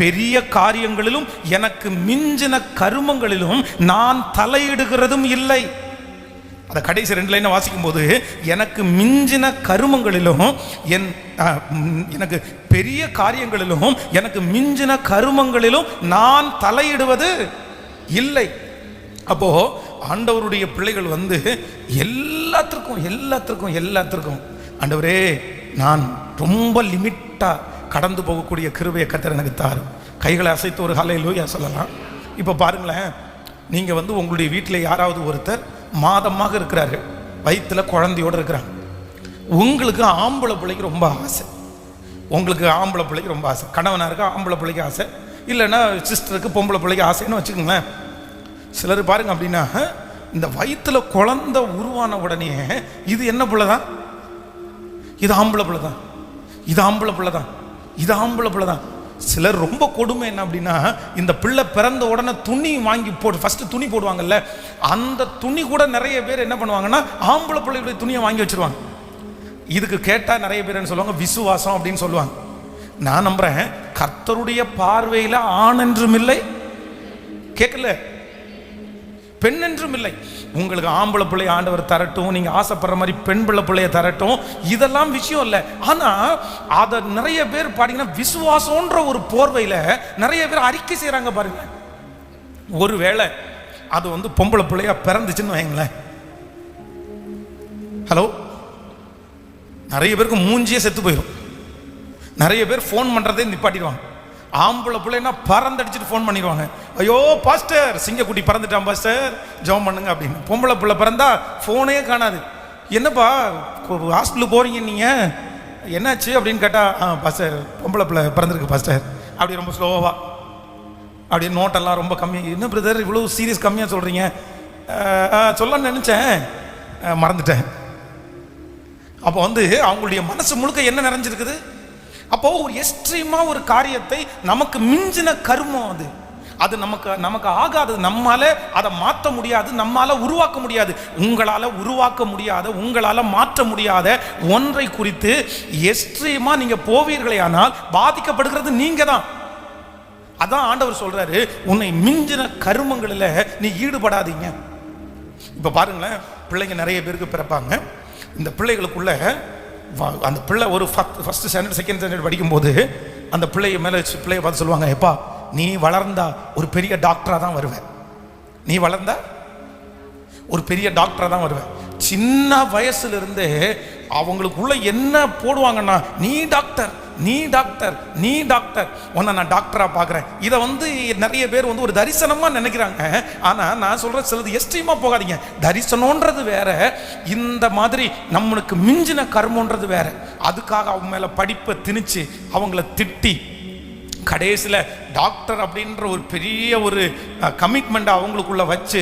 பெரிய காரியங்களிலும் எனக்கு மிஞ்சின கருமங்களிலும் நான் தலையிடுகிறதும் இல்லை. அதை கடைசி 2 லைனை வாசிக்கும் போது, எனக்கு மிஞ்சின கருமங்களிலும் எனக்கு பெரிய காரியங்களிலும் எனக்கு மிஞ்சின கருமங்களிலும் நான் தலையிடுவது இல்லை. அப்போ ஆண்டவருடைய பிள்ளைகள் வந்து எல்லாத்திற்கும் ஆண்டவரே, நான் ரொம்ப லிமிட்டாக கடந்து போகக்கூடிய கிருபையை கர்த்தர் எனக்கு தாரு. கைகளை அசைத்து ஒரு ஹல்லேலூயா சொல்லலாம். இப்போ பாருங்களேன், நீங்கள் வந்து உங்களுடைய வீட்டில் யாராவது ஒருத்தர் மாதமாக இருக்கிறார்கள், வயிற்றில் குழந்தையோடு இருக்கிறாங்க. உங்களுக்கு ஆம்பளை பிள்ளைக்கு ரொம்ப ஆசை, கணவனாருக்கு ஆம்பளை பிள்ளைக்கு ஆசை, இல்லைன்னா சிஸ்டருக்கு பொம்பளை பிள்ளைக்கு ஆசைன்னு வச்சுக்கோங்களேன். சிலர் பாருங்க அப்படின்னா, இந்த வயிற்றுல குழந்தை உருவான உடனே இது என்ன பிள்ளை தான், இது ஆம்பளை பிள்ளை தான், இது ஆம்பளை பிள்ளை தான். சிலர் ரொம்ப கொடுமை என்ன அப்படின்னா, இந்த பிள்ளை பிறந்த உடனே துணி வாங்கி போட்டு ஃபஸ்ட்டு துணி போடுவாங்கல்ல, அந்த துணி கூட நிறைய பேர் என்ன பண்ணுவாங்கன்னா ஆம்பளை பிள்ளைகளுடைய துணியை வாங்கி வச்சிருவாங்க. இதுக்கு கேட்டால் நிறைய பேர் என்ன சொல்லுவாங்க, விசுவாசம் அப்படின்னு சொல்லுவாங்க. நான் நம்புறேன், கர்த்தருடைய பார்வையில் ஆண் என்றும் இல்லை, கேட்கல, பெண் என்றும் இல்லை. உங்களுக்கு ஆம்பளை பிள்ளைய ஆண்டவர் தரட்டும், நீங்கள் ஆசைப்படுற மாதிரி பெண் பிள்ளைய தரட்டும், இதெல்லாம் விஷயம் இல்லை. ஆனால் அதை நிறைய பேர் பாத்தீங்கன்னா விசுவாசம்ன்ற ஒரு போர்வையில் நிறைய பேர் அறிக்கை செய்கிறாங்க பாருங்க. ஒருவேளை அது வந்து பொம்பளை பிள்ளையா பிறந்துச்சுன்னு வைங்களேன், ஹலோ, நிறைய பேருக்கு மூஞ்சியே செத்து போயிடும். நிறைய பேர் ஃபோன் பண்ணுறதே நிப்பாட்டிடுவாங்க. ஆம்பளை பிள்ளைன்னா பறந்தடிச்சுட்டு ஃபோன் பண்ணிடுவாங்க, ஐயோ பாஸ்டர் சிங்கக்குட்டி பறந்துட்டான் பாஸ்டர், ஜெபம் பண்ணுங்க அப்படின்னு. பொம்பளை பிள்ளை பிறந்தா ஃபோனே காணாது. என்னப்பா ஹாஸ்பிட்டலுக்கு போகிறீங்க நீங்கள், என்னாச்சு அப்படின்னு கேட்டால், பாஸ்டர் பொம்பளை பிள்ளை பிறந்திருக்கு பாஸ்டர், அப்படி ரொம்ப ஸ்லோவாக, அப்படியே நோட்டெல்லாம் ரொம்ப கம்மி. என்ன பிரதர் இவ்வளோ சீரியஸ் கம்மியாக சொல்கிறீங்க? சொல்லணும்னு நினச்சேன், மறந்துட்டேன். அப்போ வந்து அவங்களுடைய மனசு முழுக்க என்ன நிறைஞ்சிருக்குது? அப்போ ஒரு எக்ஸ்ட்ரீமா ஒரு காரியத்தை, நமக்கு மிஞ்சின கர்மம் அது நமக்கு ஆகாது, நம்மால அதை மாற்ற முடியாது, நம்மால உருவாக்க முடியாது. உங்களால உருவாக்க முடியாத, உங்களால மாற்ற முடியாத ஒன்றை குறித்து எக்ஸ்ட்ரீமா நீங்க போவீர்களே ஆனால் பாதிக்கப்படுகிறது நீங்க தான். அதான் ஆண்டவர் சொல்றாரு, உன்னை மிஞ்சின கர்மங்களில் நீ ஈடுபடாதீங்க. இப்ப பாருங்களேன், பிள்ளைங்க நிறைய பேருக்கு பிறப்பாங்க. இந்த பிள்ளைகளுக்குள்ள அந்த பிள்ளை ஒரு ஃபர்ஸ்ட் ஸ்டாண்டர்ட் செகண்ட் ஸ்டாண்டர்ட் படிக்கும்போது அந்த பிள்ளைய மேலே பிள்ளைய பார்த்து சொல்லுவாங்க, எப்பா நீ வளர்ந்தா ஒரு பெரிய டாக்டராக தான் வருவேன், நீ வளர்ந்தா ஒரு பெரிய டாக்டராக தான் வருவேன். சின்ன வயசுலேருந்தே அவங்களுக்குள்ள என்ன போடுவாங்கன்னா, நீ டாக்டர், உன்னை நான் டாக்டராக பார்க்குறேன். இதை வந்து நிறைய பேர் வந்து ஒரு தரிசனமாக நினைக்கிறாங்க. ஆனால் நான் சொல்கிற சிலது எக்ஸ்ட்ரீமாக போகாதீங்க. தரிசனம்ன்றது வேற, இந்த மாதிரி நம்மளுக்கு மிஞ்சின கர்மன்றது வேற. அதுக்காக அவங்க மேலே படிப்பை திணிச்சு அவங்கள திட்டி கடைசியில் டாக்டர் அப்படின்ற ஒரு பெரிய ஒரு கமிட்மெண்ட் அவங்களுக்குள்ள வச்சு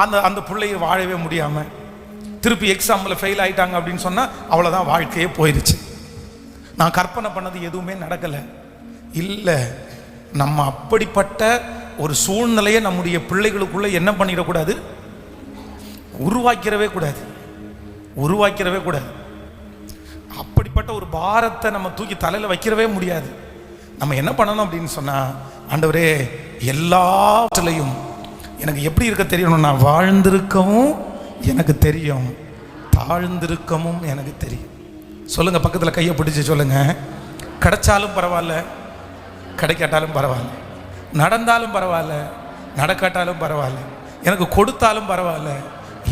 அந்த அந்த பிள்ளைய வாழவே முடியாமல் திருப்பி எக்ஸாமில் ஃபெயில் ஆகிட்டாங்க அப்படின்னு சொன்னால் அவ்வளோதான், வாழ்க்கையே போயிடுச்சு. நான் கற்பனை பண்ணது எதுவுமே நடக்கலை. இல்லை, நம்ம அப்படிப்பட்ட ஒரு சூழ்நிலையை நம்முடைய பிள்ளைகளுக்குள்ளே என்ன பண்ணிடக்கூடாது, உருவாக்கிடவே கூடாது. அப்படிப்பட்ட ஒரு பாரத்தை நம்ம தூக்கி தலையில் வைக்கிறவே முடியாது. நம்ம என்ன பண்ணணும் அப்படின்னு சொன்னால், ஆண்டவரே எல்லாவற்றிலையும் எனக்கு எப்படி இருக்க தெரியணும், நான் வாழ்ந்திருக்கவும் எனக்கு தெரியும், தாழ்ந்திருக்கவும் எனக்கு தெரியும். சொல்லுங்கள், பக்கத்தில் கையை பிடிச்சி சொல்லுங்கள். கிடைச்சாலும் பரவாயில்ல, கிடைக்காட்டாலும் பரவாயில்ல, நடந்தாலும் பரவாயில்ல, நடக்காட்டாலும் பரவாயில்ல, எனக்கு கொடுத்தாலும் பரவாயில்ல,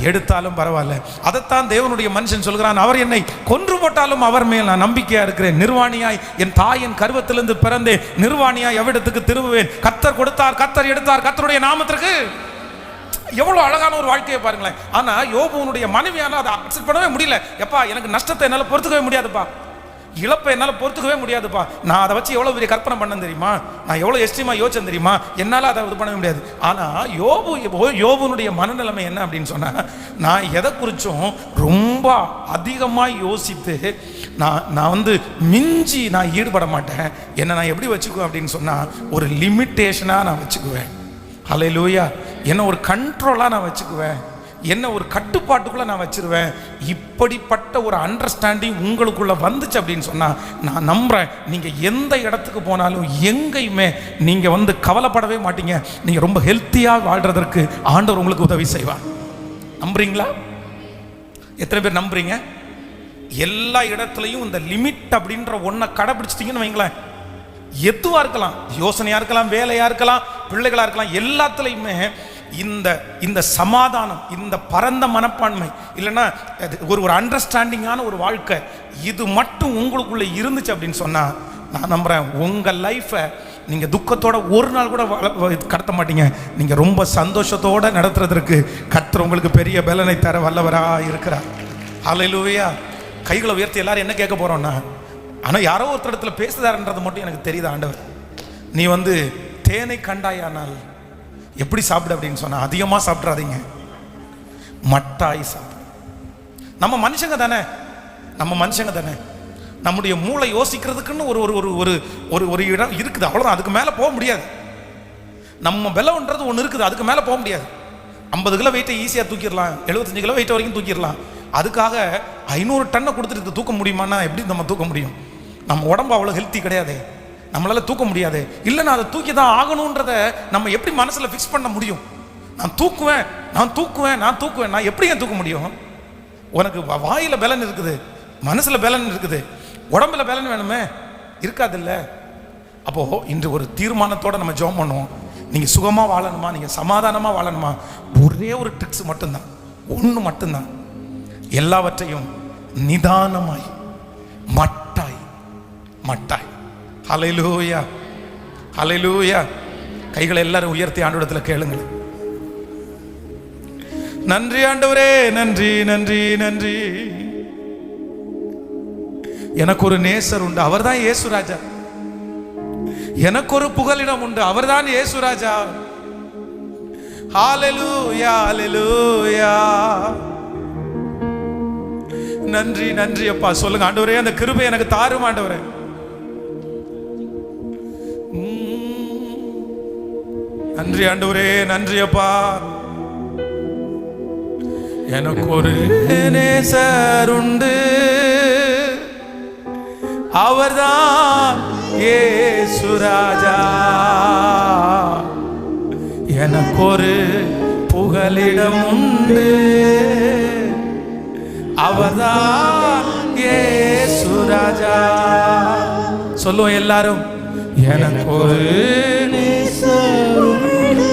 எடுத்தாலும் பரவாயில்ல. அதைத்தான் தேவனுடைய மனுஷன் சொல்கிறான். அவர் என்னை கொன்று போட்டாலும் அவர் மேல் நான் நம்பிக்கையா இருக்கிறேன். நிர்வாணியாய் என் தாயின் கருவத்திலிருந்து பிறந்தேன், நிர்வாணியாய் எவ்விடத்துக்கு திரும்புவேன். கர்த்தர் கொடுத்தார், கர்த்தர் எடுத்தார், கர்த்தருடைய நாமத்திற்கு. எவ்வளவு அழகான ஒரு வாழ்க்கையை பாருங்களேன். ஆனா யோபுவனுடைய மனைவியான அதை அக்செப்ட் பண்ணவே முடியல. எப்பா, எனக்கு நஷ்டத்தை என்னால் பொறுத்துக்கவே முடியாதுப்பா, இழப்பை என்னால் பொறுத்துக்கவே முடியாதுப்பா. நான் அதை வச்சு எவ்வளோ பெரிய கற்பனை பண்ணேன் தெரியுமா, நான் எவ்வளோ எஸ்ட்ரீமாக யோசிச்சேன் தெரியுமா, என்னால் அதை இது பண்ணவே முடியாது. ஆனால் யோபுனுடைய மனநிலைமை என்ன அப்படின்னு சொன்னால், நான் எதை குறித்தும் ரொம்ப அதிகமாக யோசித்து நான் வந்து மிஞ்சி நான் ஈடுபட மாட்டேன். என்னை நான் எப்படி வச்சுக்குவேன் அப்படின்னு சொன்னால், ஒரு லிமிட்டேஷனாக நான் வச்சுக்குவேன். ஹல்லேலூயா. என்ன ஒரு கண்ட்ரோலாக நான் வச்சுக்குவேன், என்ன ஒரு கட்டுப்பாட்டுக்குள்ளே நான் வச்சிருவேன். இப்படிப்பட்ட ஒரு அண்டர்ஸ்டாண்டிங் உங்களுக்குள்ளே வந்துச்சு அப்படின்னு சொன்னால், நான் நம்புகிறேன், நீங்கள் எந்த இடத்துக்கு போனாலும் எங்கேயுமே நீங்கள் வந்து கவலைப்படவே மாட்டீங்க. நீங்கள் ரொம்ப ஹெல்த்தியாக வாழ்கிறதற்கு ஆண்டவர் உங்களுக்கு உதவி செய்வார். நம்புறீங்களா? எத்தனை பேர் நம்புறீங்க? எல்லா இடத்துலையும் இந்த லிமிட் அப்படின்ற ஒன்றை கடைபிடிச்சிட்டிங்கன்னு வைங்களேன், எதுவாக இருக்கலாம், யோசனையாக இருக்கலாம், வேலையாக இருக்கலாம், பிள்ளைகளாக இருக்கலாம், எல்லாத்துலேயுமே இந்த சமாதானம், இந்த பரந்த மனப்பான்மை, இல்லைன்னா ஒரு அண்டர்ஸ்டாண்டிங்கான ஒரு வாழ்க்கை, இது மட்டும் உங்களுக்குள்ளே இருந்துச்சு அப்படின்னு சொன்னால், நான் நம்புகிறேன் உங்கள் லைஃப்பை நீங்கள் துக்கத்தோட ஒரு நாள் கூட கடத்த மாட்டீங்க. நீங்கள் ரொம்ப சந்தோஷத்தோடு நடத்துறதற்கு கர்த்தர் உங்களுக்கு பெரிய பலனை தர வல்லவராக இருக்கிறார். ஹல்லேலூயா. கைகளை உயர்த்தி எல்லாரும் என்ன கேட்க போகிறோன்னா, ஆனால் யாரோ ஒருத்தர் இடத்துல பேசுதாருன்றது மட்டும் எனக்கு தெரியுது. ஆண்டவர், நீ வந்து தேனை கண்டாயானால் எப்படி சாப்பிடு அப்படின்னு சொன்னா, அதிகமாக சாப்பிட்றாதீங்க, மட்டாய் சாப்பிடு. நம்ம மனுஷங்க தானே, நம்முடைய மூளை யோசிக்கிறதுக்குன்னு ஒரு ஒரு ஒரு ஒரு ஒரு இடம் இருக்குது, அவ்வளோதான். அதுக்கு மேலே போக முடியாது. நம்ம பலம்ன்றது ஒன்று இருக்குது, அதுக்கு மேலே போக முடியாது. 50 கிலோ வெயிட்டை ஈஸியாக தூக்கிடலாம், 75 கிலோ வெயிட் வரைக்கும் தூக்கிடலாம். அதுக்காக 500 டன்னை கொடுத்துட்டு தூக்க முடியுமான்னா எப்படி நம்ம தூக்க முடியும்? நம்ம உடம்பு அவ்வளோ ஹெல்த்தி கிடையாது, நம்மளால தூக்க முடியாது. இல்லை, நான் அதை தூக்கி தான் ஆகணுன்றத நம்ம எப்படி மனசில் ஃபிக்ஸ் பண்ண முடியும்? நான் தூக்குவேன், நான் எப்படி ஏன் தூக்க முடியும்? உனக்கு வாயில் பலன் இருக்குது, மனசில் பலன் இருக்குது, உடம்புல பலன் வேணுமே, இருக்காது இல்லை? அப்போது இன்று ஒரு தீர்மானத்தோடு நம்ம ஜெபம் பண்ணுவோம். நீங்கள் சுகமாக வாழணுமா, நீங்கள் சமாதானமாக வாழணுமா, ஒரே ஒரு ட்ரிக்ஸ் மட்டும்தான், ஒன்று மட்டும்தான். எல்லாவற்றையும் நிதானமாய் மட்டாய். ஹல்லேலூயா, ஹல்லேலூயா. கைகளை எல்லாரும் உயர்த்தி ஆண்டவரிடத்தில் கேளுங்கள். நன்றி ஆண்டவரே, நன்றி நன்றி நன்றி. எனக்கு ஒரு நேசர் உண்டு, அவர்தான் இயேசுராஜா. எனக்கு ஒரு புகலிடம் உண்டு, அவர்தான் இயேசுராஜா. ஹல்லேலூயா, ஹல்லேலூயா. நன்றி நன்றி அப்பா. சொல்லுங்க, ஆண்டவரே அந்த கிருபை எனக்கு தாரும் ஆண்டவரே. நன்றி ஆண்டவரே, நன்றி அப்பா. எனக்கு ஒரு நேசர் உண்டு, அவர்தான் இயேசுராஜா. எனக்கு ஒரு புகலிடம் உண்டு, அவர்தான் இயேசுராஜா. சொல்லுவோம் எல்லாரும், எனக்கு ஒரு நேசர் உண்டு,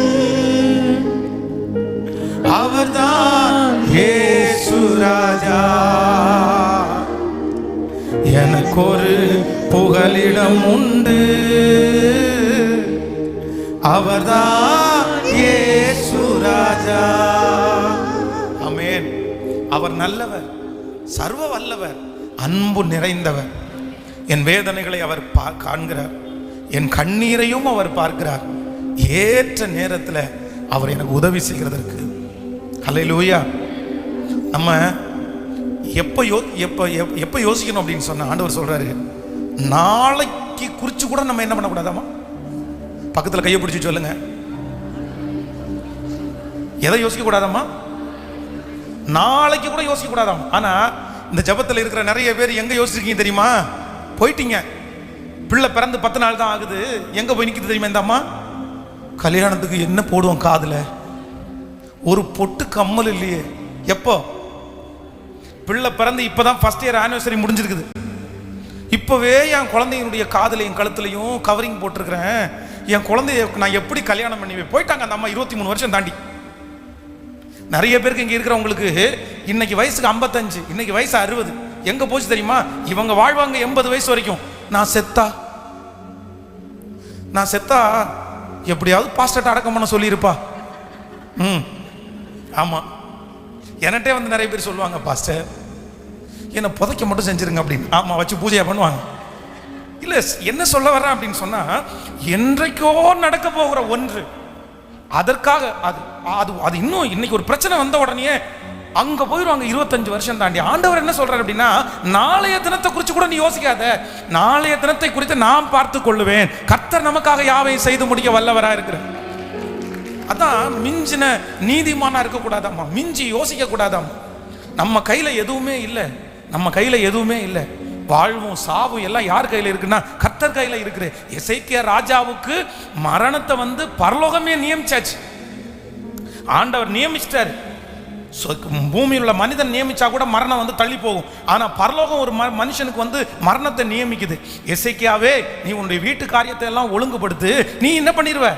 அவர்தான் இயேசுராஜா. எனக்கு ஒரு புகலிடம் உண்டு, அவர்தான் இயேசுராஜா. ஆமென். அவர் நல்லவர், சர்வ வல்லவர், அன்பு நிறைந்தவர். என் வேதனைகளை அவர் காண்கிறார், என் கண்ணீரையும் அவர் பார்க்கிறார். ஏற்ற நேரத்தில் அவர் எனக்கு உதவி செய்கிறதற்கு. ஹல்லேலூயா. நம்ம எப்போ யோசிக்கணும் அப்படின்னு சொன்ன ஆண்டவர் சொல்றாரு, நாளைக்கு குறித்து கூட நம்ம என்ன பண்ணக்கூடாதாமா? பக்கத்தில் கையை பிடிச்சி சொல்லுங்க, எதை யோசிக்க கூடாதாமா? நாளைக்கு கூட யோசிக்க கூடாதாம். ஆனா இந்த ஜபத்தில் இருக்கிற நிறைய பேர் எங்க யோசிச்சிருக்கீங்க தெரியுமா? போயிட்டீங்க, பிள்ளை பிறந்து 10 நாள் தான் ஆகுது, எங்க போய் நிற்கிது தெரியுமா? இந்த அம்மா கல்யாணத்துக்கு என்ன போடுவோம் காதில், ஒரு பொட்டு கம்மல் இல்லையே. எப்போ பிள்ளை பிறந்து இப்போதான் ஃபர்ஸ்ட் இயர் ஆனிவர்சரி முடிஞ்சிருக்குது, இப்போவே என் குழந்தையினுடைய காதலையும் கழுத்துலையும் கவரிங் போட்டிருக்கிறேன், என் குழந்தைய நான் எப்படி கல்யாணம் பண்ணுவேன்? போயிட்டாங்க அந்த அம்மா 23 வருஷம் தாண்டி. நிறைய பேருக்கு இங்கே இருக்கிறவங்களுக்கு இன்னைக்கு வயசுக்கு 55, இன்னைக்கு வயசு 60. எங்க போச்சு தெரியுமா? இவங்க வாழ்வாங்க 80 வயசு வரைக்கும். நான் செத்தா எப்படியாவது பாஸ்டர்ட்ட அடக்கம் பண்ண சொல்லியிருப்பா. ஆமா, என்கிட்டே வந்து நிறைய பேர் சொல்லுவாங்க, பாஸ்டர் என்னை புதைக்க மட்டும் செஞ்சிருங்க அப்படின்னு. ஆமா, வச்சு பூஜையா பண்ணுவாங்க. இல்ல என்ன சொல்ல வர்றேன் அப்படின்னு சொன்னா, என்றைக்கோ நடக்க போகிற ஒன்று, அதற்காக அது இன்னும் இன்னைக்கு ஒரு பிரச்சனை வந்த உடனே அங்க போயிடுவாங்க 25 வருஷம் தாண்டி. ஆண்டவர் என்ன சொல்றாரு அப்படின்னா, நாளைய தினத்தை குறித்து கூட நீ யோசிக்காத, நாளைய தினத்தை குறித்து நான் பார்த்து கொள்ளுவேன், கர்த்தர் நமக்காக யாவையும் செய்து முடிக்க வல்லவரா இருக்கிற. அதான் மிஞ்சின நீதிமானா இருக்கக்கூடாதாம்மா, மிஞ்சி யோசிக்க கூடாதாம்மா. நம்ம கையில எதுவுமே இல்லை, நம்ம கையில எதுவுமே இல்லை. வாழ்வும் சாவும் எல்லாம் யார் கையில் இருக்குன்னா கர்த்தர் கையில் இருக்குது. எசேக்கியா ராஜாவுக்கு மரணத்தை வந்து பரலோகமே நியமிச்சாச்சு, ஆண்டவர் நியமிச்சிட்டாரு. பூமியில் உள்ள மனிதன் நியமிச்சா கூட மரணம் வந்து தள்ளி போகும், ஆனா பரலோகம் ஒரு மனுஷனுக்கு வந்து மரணத்தை நியமிக்குது. எசேக்கியாவே, நீ உன்னுடைய வீட்டு காரியத்தை எல்லாம் ஒழுங்குபடுத்து, நீ என்ன பண்ணிடுவ,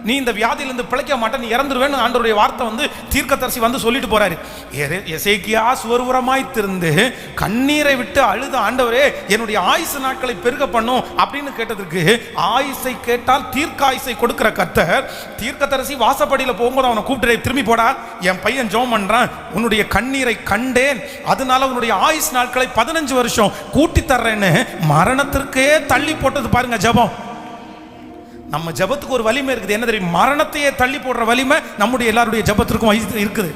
நீ இந்த வியாதியிலிருந்து பிழைக்க மாட்ட, நீ இறந்துருவேன்னு ஆண்டவருடைய வார்த்தை வந்து தீர்க்கதரிசி வந்து சொல்லிட்டு போறாரு. எசேக்கியா சுவர்வரமாய் திருந்து கண்ணீரை விட்டு அழுத, ஆண்டவரே என்னுடைய ஆயுசு நாட்களை பெருக பண்ணும் அப்படின்னு கேட்டதற்கு, ஆயுசை கேட்டால் தீர்க்காயுசை கொடுக்கிற கர்த்தர், தீர்க்கதரிசி வாசப்படியில் போகும்போது அவனை கூப்பிட்டு, திரும்பி போடா, என் பையன் ஜெபம் பண்றான், உன்னுடைய கண்ணீரை கண்டேன், அதனால உன்னுடைய ஆயுசு நாட்களை 15 வருஷம் கூட்டி தர்றேன்னு மரணத்திற்கே தள்ளி போட்டது பாருங்க ஜெபம். நம்ம ஜபத்துக்கு ஒரு வலிமை இருக்குது, என்ன தெரியும்? மரணத்தையே தள்ளி போடுற வலிமை நம்முடைய எல்லாருடைய ஜபத்திற்கும் இருக்குது.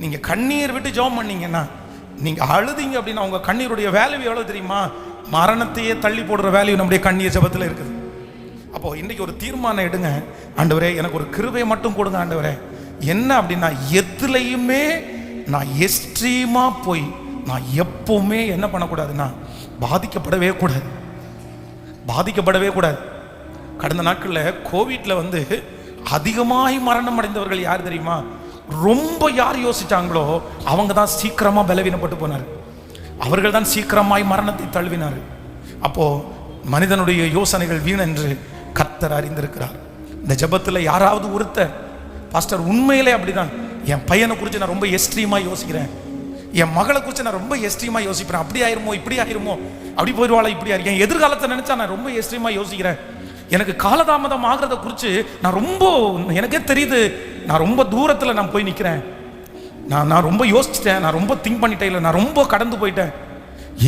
நீங்க கண்ணீர் விட்டு ஜெபம் பண்ணீங்கன்னா, நீங்க அழுதீங்க அப்படின்னா உங்க கண்ணீருடைய வேல்யூ எவ்வளவு தெரியுமா? மரணத்தையே தள்ளி போடுற வேல்யூ நம்முடைய கண்ணீர் ஜபத்தில் இருக்குது. அப்போ இன்னைக்கு ஒரு தீர்மானம் எடுங்க, ஆண்டவரே எனக்கு ஒரு கிருபையை மட்டும் கொடுங்க ஆண்டவரே. என்ன அப்படின்னா, எதுலையுமே நான் எக்ஸ்ட்ரீமா போய் நான் எப்பவுமே என்ன பண்ணக்கூடாதுன்னா பாதிக்கப்படவே கூடாது. கடந்த நாட்களில் கோவிட்ல வந்து அதிகமாய் மரணம் அடைந்தவர்கள் யார் தெரியுமா? ரொம்ப யார் யோசிச்சாங்களோ அவங்க தான் சீக்கிரமா பலவீனப்பட்டு போனார், அவர்கள் தான் சீக்கிரமாய் மரணத்தை தழுவினார். அப்போ மனிதனுடைய யோசனைகள் வீணென்று கர்த்தர் அறிந்திருக்கிறார். இந்த ஜெபத்தில் யாராவது ஒருத்தர், பாஸ்டர் உண்மையிலே அப்படிதான், என் பையனை குறித்து நான் ரொம்ப எக்ஸ்ட்ரீமா யோசிக்கிறேன், என் மகளை குறித்து நான் ரொம்ப எக்ஸ்ட்ரீமா யோசிக்கிறேன், அப்படி ஆயிருமோ இப்படி ஆயிருமோ, அப்படி போயிடுவாளா இப்படி ஆயிரு, என் எதிர்காலத்தை நினைச்சா நான் ரொம்ப எக்ஸ்ட்ரீமா யோசிக்கிறேன், எனக்கு காலதாமதம் ஆகிறத குறித்து நான் ரொம்ப, எனக்கே தெரியுது நான் ரொம்ப தூரத்தில் நான் போய் நிற்கிறேன், நான் ரொம்ப யோசிச்சிட்டேன், நான் ரொம்ப திங்க் பண்ணிட்டேன், இல்லை நான் ரொம்ப கடந்து போயிட்டேன்.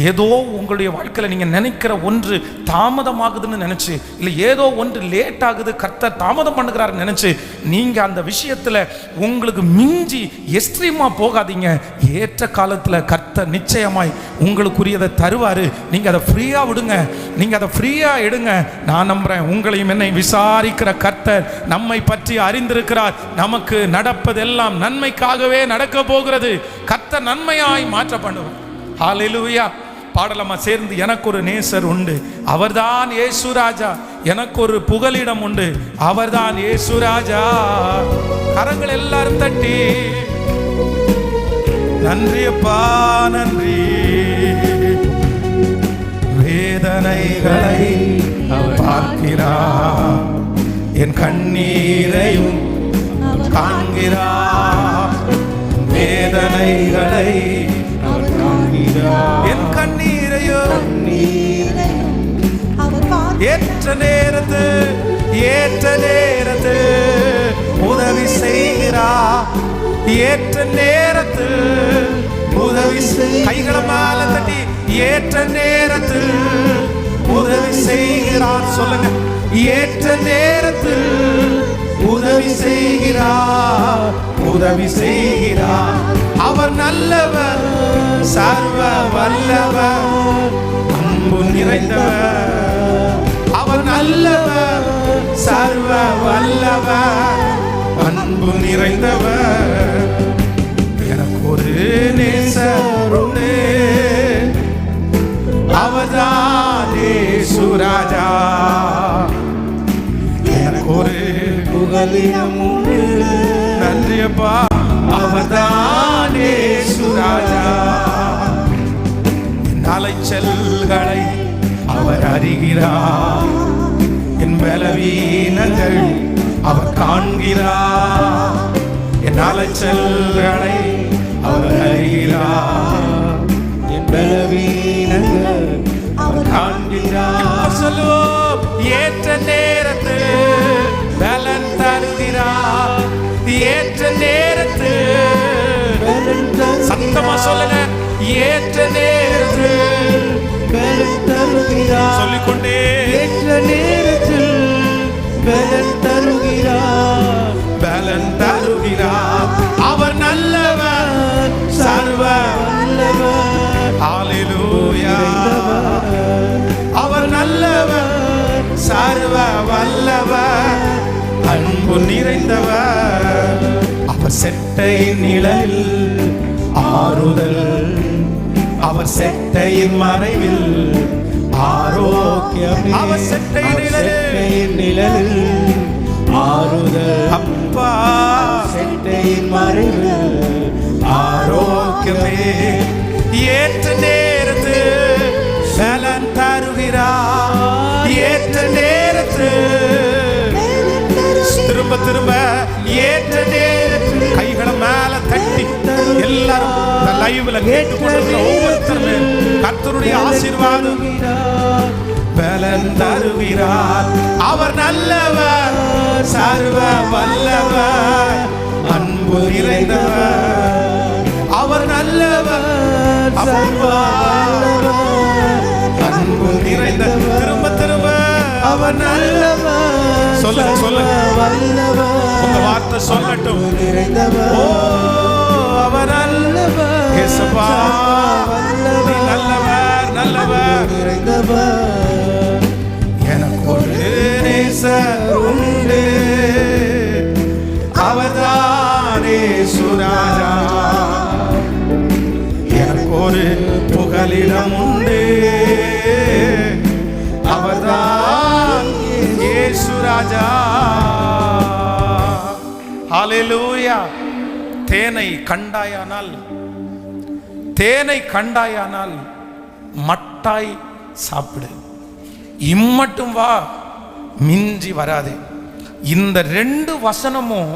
ஏதோ உங்களுடைய வாழ்க்கையில் நீங்கள் நினைக்கிற ஒன்று தாமதமாகுதுன்னு நினச்சி, இல்லை ஏதோ ஒன்று லேட் ஆகுது, கர்த்தர் தாமதம் பண்ணுகிறாருன்னு நினச்சி நீங்கள் அந்த விஷயத்தில் உங்களுக்கு மிஞ்சி எக்ஸ்ட்ரீமாக போகாதீங்க. ஏற்ற காலத்தில் கர்த்தர் நிச்சயமாய் உங்களுக்குரியதை தருவார். நீங்கள் அதை ஃப்ரீயாக விடுங்க, நீங்கள் அதை ஃப்ரீயாக எடுங்க. நான் நம்புகிறேன், உங்களையும் என்னை விசாரிக்கிற கர்த்தர் நம்மை பற்றி அறிந்திருக்கிறார். நமக்கு நடப்பதெல்லாம் நன்மைக்காகவே நடக்க போகிறது. கர்த்தர் நன்மையாய் மாற்ற பண்ணுவார். ஹல்லேலூயா. பாடலமா சேர்ந்து, எனக்கு ஒரு நேசர் உண்டு, அவர்தான் இயேசு ராஜா, எனக்கு ஒரு புகலிடம் உண்டு, அவர்தான் இயேசு ராஜா. கரங்கள் எல்லாரும் தட்டி, நன்றி அப்பா நன்றி. வேதனைகளை பார்க்கிறார், என் கண்ணீரையும் காண்கிறார். வேதனைகளை என் கண்ணீரையும் ஏற்ற நேரத்து உதவி செய்கிறார். ஏற்ற நேரத்து உதவி செய், கைகளை மேல தட்டி, ஏற்ற நேரத்து உதவி உதவி செய்கிறார். சொல்லுங்க, ஏற்ற நேரத்தில் உதவி செய்கிறார், உதவி செய்கிறார். அவர் நல்லவர், சர்வ வல்லவர், அன்பு நிறைந்தவர். அவர் நல்லவர், சர்வ வல்லவர், அன்பு நிறைந்தவர். எனக்கு ஒரு நேசர் உண்டு, அவர்தான் இயேசு ராஜா. எனக்கு ஒரு புகலிடம் உண்டு, நன்றியப்பா, அவர்தான் இயேசு ராஜா. என் அலைச்சல்களை அவர் அறிகிறார், என் பலவீனங்கள் அவர் காண்கிறார். என் அலைச்சல்களை அவர் அறிகிறார், என் பலவீனங்கள் அவர் காண்கிறார். சொல்லுவோம், ஏற்ற நேரத்தில் பலன் தருகிறார், ஏற்ற நேரத்தில் சத்தமா சொல்லுங்க, ஏற்ற நேரத்தில் பலன் தருகிறார். சொல்லிக்கொண்டே, ஏற்ற நேரத்தில் பலன் தருகிறார், பலன் தருகிறார். அவர் நல்லவர், சர்வ வல்லவர். ஹல்லேலூயா. அவர் நல்லவர், சர்வ வல்லவர், அன்பு நிறைந்தவர். அவர் செட்டை நிழலில் ஆறுதல், அவர் செட்டையின் மறைவில் ஆரோக்கியம். அவர் செட்டை நிழலில் ஆறுதல், அப்பா செட்டையின் மறைவில் ஆரோக்கியமே. ஏற்ற நேரத்தில் பலன் தருகிறார், ஏற்ற நேரத்தில். திரும்ப திரும்ப ஏற்ற நேரத்தில் கைகளை மேல தட்டி எல்லாரும் இந்த லைவ்ல கேட்டுக்கொண்டிருக்கிற ஒவ்வொருத்தரும் கர்த்தருடைய ஆசீர்வாதம் பலன் தருகிறார். அவர் நல்லவர், சர்வ வல்லவர், அன்பு நிறைந்தவர். அவர் நல்லவர், சர்வ வல்லவர், அன்பு நிறைந்தவர். திரும்ப திரும்ப அவர் நல்லவர், சொல்லுங்க சொல்லுங்க, உங்க வார்த்தை சொல்லட்டும். ஓ, அவர் நல்லவர், இயேசுவா நீ நல்லவர், நல்லவர். எனக்கு ஒரு நேசர் உண்டு, அவர்தான் இயேசு ராஜா. எனக்கு ஒரு புகலிடம் உண்டு, அவர்தான் இயேசு ராஜா. ஹல்லேலூயா. தேனை கண்டாயானால், தேனை கண்டாயானால் மட்டாய் சாப்பிடு, இம்மட்டும் வா, மிஞ்சி வராதே. இந்த ரெண்டு வசனமும்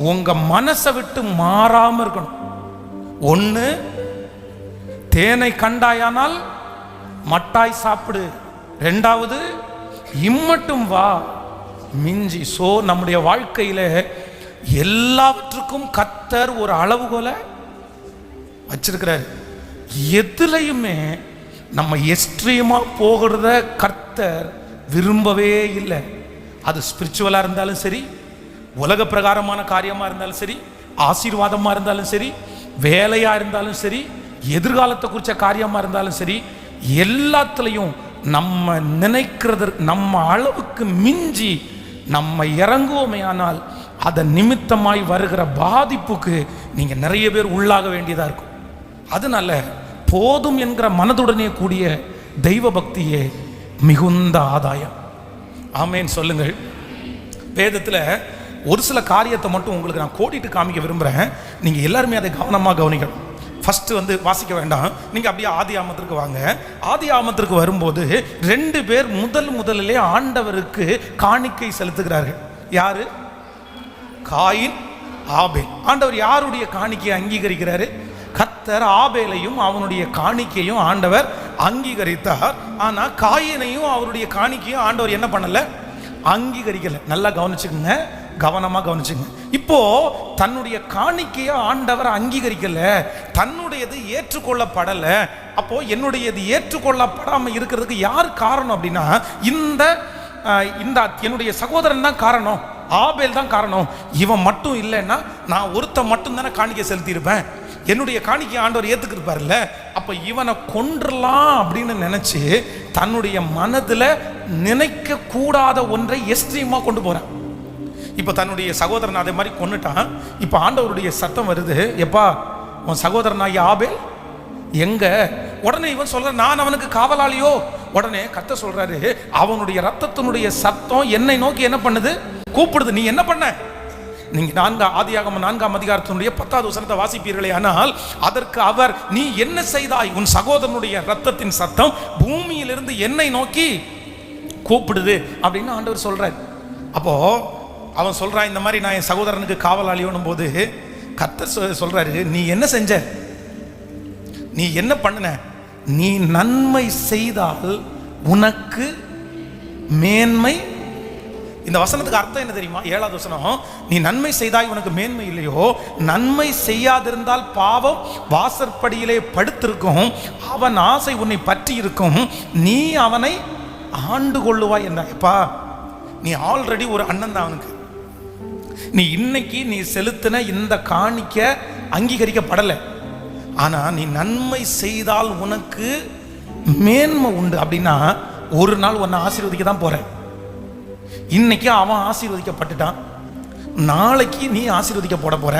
உங்க மனசை விட்டு மாறாம இருக்கணும். ஒன்று, தேனை கண்டாயானால் மட்டாய் சாப்பிடு. ரெண்டாவது, இம்மட்டும் வா, மிஞ்சி. சோ நம்முடைய வாழ்க்கையில எல்லாவற்றுக்கும் கர்த்தர் ஒரு அளவுகோலை வச்சிருக்கிறார். எதுலையுமே நம்ம எக்ஸ்ட்ரீமா போகிறத கர்த்தர் விரும்பவே இல்லை. அது ஸ்பிரிச்சுவலா இருந்தாலும் சரி, உலக பிரகாரமான காரியமா இருந்தாலும் சரி, ஆசீர்வாதமா இருந்தாலும் சரி, வேலையா இருந்தாலும் சரி, எதிர்காலத்தை குறித்த காரியமா இருந்தாலும் சரி, எல்லாத்துலேயும் நம்ம நினைக்கிறது நம்ம அளவுக்கு மிஞ்சி நம்ம இறங்குவோமே ஆனால் அதன் நிமித்தமாய் வருகிற பாதிப்புக்கு நீங்க நிறைய பேர் உள்ளாக வேண்டியதா இருக்கும். அதனால போதும் என்கிற மனதுடனே கூடிய தெய்வ பக்தியே மிகுந்த ஆதாயம். ஆமேன் சொல்லுங்கள். வேதத்தில் ஒரு சில காரியத்தை மட்டும் உங்களுக்கு நான் கோடிட்டு காமிக்க விரும்புகிறேன். நீங்கள் எல்லாருமே அதை கவனமாக கவனிக்கணும். ஃபஸ்ட்டு வாசிக்க வேண்டாம், நீங்கள் அப்படியே ஆதி ஆமத்திற்கு வாங்க. ஆதி ஆமத்திற்கு வரும்போது 2 பேர் முதலிலே ஆண்டவருக்கு காணிக்கை செலுத்துகிறார்கள். யாரு? காயின், ஆபேல். ஆண்டவர் யாருடைய காணிக்கையை அங்கீகரிக்கிறாரு? கர்த்தர் ஆபேலையும் அவனுடைய காணிக்கையும் ஆண்டவர் அங்கீகரித்தார். ஆனால் காயினையும் அவருடைய காணிக்கையும் ஆண்டவர் என்ன பண்ணல? அங்கீகரிக்கல. நல்லா கவனிச்சுக்கோங்க, கவனமாக கவனிச்சுங்க. இப்போ தன்னுடைய காணிக்கையை ஆண்டவர் அங்கீகரிக்கல, தன்னுடையது ஏற்றுக்கொள்ளப்படல. அப்போ என்னுடையது ஏற்றுக்கொள்ளப்படாம இருக்கிறதுக்கு யார் காரணம் அப்படின்னா இந்த என்னுடைய சகோதரன் தான் காரணம், ஆபேல் தான் காரணம். இவன் மட்டும் இல்லைன்னா நான் ஒருத்தன் மட்டும் தானே காணிக்கை செலுத்தியிருப்பேன், என்னுடைய காணிக்கை ஆண்டவர் ஏத்துக்கிருப்பார்ல. அப்ப இவனை கொன்றலாம் அப்படின்னு நினைச்சு தன்னுடைய மனதுல நினைக்க கூடாத ஒன்றை எக்ஸ்ட்ரீமா கொண்டு போறான். இப்ப தன்னுடைய சகோதரன் அதே மாதிரி கொன்னுட்டான். இப்ப ஆண்டவருடைய சத்தம் வருது, எப்பா உன் சகோதரனாகிய ஆபேல் எங்க? உடனே இவன் சொல்ற, நான் அவனுக்கு காவலாளியோ? உடனே கர்த்தர் சொல்றாரு, அவனுடைய ரத்தத்தினுடைய சத்தம் என்னை நோக்கி என்ன பண்ணுது? கூப்பிடுது. நீ என்ன பண்ண? நீங்க ஆதியாகமம் 4ஆம் அதிகாரத்தினுடைய 10வது வசனத்தை வாசிப்பீர்களே, ஆனால் அதற்கு அவர், நீ என்ன செய்தாய்? உன் சகோதரனுடைய ரத்தத்தின் சத்தம் பூமியிலிருந்து என்னை நோக்கி கூப்பிடுது அப்படின்னு ஆண்டவர் சொல்றார். அப்போ அவன் சொல்றான், இந்த மாதிரி நான் என் சகோதரனுக்கு காவலாளியோனும் போது கர்த்தர் சொல்றாரு, நீ என்ன செஞ்ச? நீ என்ன பண்ணன? நீ நன்மை செய்தால் உனக்கு மேன்மை. இந்த வசனத்துக்கு அர்த்தம் என்ன தெரியுமா? 7வது வசனம், நீ நன்மை செய்தாய் உனக்கு மேன்மை இல்லையோ, நன்மை செய்யாதிருந்தால் பாவம் வாசற்படியிலே படுத்திருக்கும், அவன் ஆசை உன்னை பற்றி இருக்கும், நீ அவனை ஆண்டு கொள்ளுவாய் என்றாயப்பா. நீ ஆல்ரெடி ஒரு அண்ணன் தான் அவனுக்கு. நீ இன்னைக்கு நீ செலுத்தின இந்த காணிக்க அங்கீகரிக்கப்படலை, ஆனா நீ நன்மை செய்தால் உனக்கு மேன்மை உண்டு அப்படின்னா ஒரு நாள் உன்னை ஆசீர்வதிக்க தான் போறேன். இன்னைக்கு அவன் ஆசீர்வதிக்கப்பட்டுட்டான், நாளைக்கு நீ ஆசீர்வதிக்க போட போற.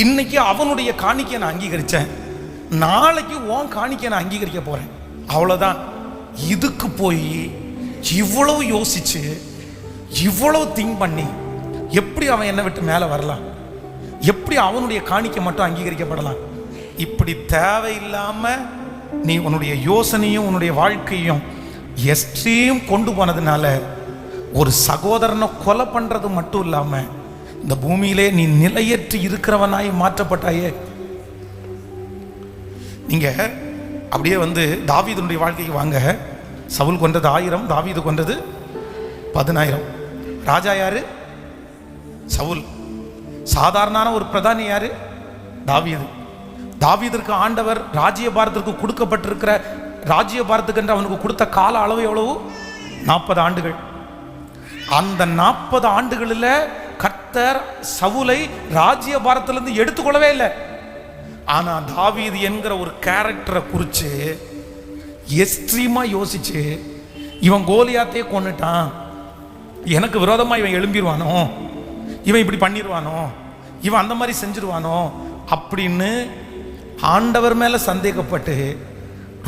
இன்னைக்கு அவனுடைய காணிக்கையை நான் அங்கீகரிச்சேன், நாளைக்கு உன் காணிக்கையை நான் அங்கீகரிக்க போறேன். அவ்வளவுதான். இதுக்கு போய் இவ்வளவு யோசிச்சு இவ்வளவு திங்க் பண்ணி எப்படி அவன் என்னை விட்டு மேலே வரலாம்? எப்படி அவனுடைய காணிக்கை மட்டும் அங்கீகரிக்கப்படலாம்? இப்படி தேவையில்லாம நீ உன்னுடைய யோசனையும் உன்னுடைய வாழ்க்கையும் எக்ஸ்ட்ரீம் கொண்டு போனதுனால ஒரு சகோதரனை கொலை பண்றது மட்டும் இல்லாம இந்த பூமியிலே நீ நிலையற்று இருக்கிறவனாய் மாற்றப்பட்டாயே. நீங்க அப்படியே தாவீதுடைய வாழ்க்கைக்கு வாங்க. சவுல் கொன்றது 1000, தாவீது கொன்றது 10000. ராஜா யாரு? சவுல். சாதாரண ஒரு பிரதானி யாரு? தாவீது. தாவீதிற்கு ஆண்டவர் ராஜ்யபாரத்திற்கு கொடுக்கப்பட்டிருக்கிற ராஜ்யபாரத்துக்கு என்று அவனுக்கு கொடுத்த கால அளவு எவ்வளவு? 40 ஆண்டுகள். அந்த 40 ஆண்டுகளில் கர்த்தர் சவுலை ராஜ்யபாரத்திலிருந்து எடுத்துக்கொள்ளவே இல்லை. ஆனா தாவீது என்கிற ஒரு கேரக்டரை குறித்து எக்ஸ்ட்ரீமா யோசிச்சு, இவன் கோலியாத்தையே கொன்னுட்டான், எனக்கு விரோதமா இவன் எழும்பிடுவானோ, இவன் இப்படி பண்ணிடுவானோ, இவன் அந்த மாதிரி செஞ்சிருவானோ அப்படின்னு ஆண்டவர் மேல சந்தேகப்பட்டு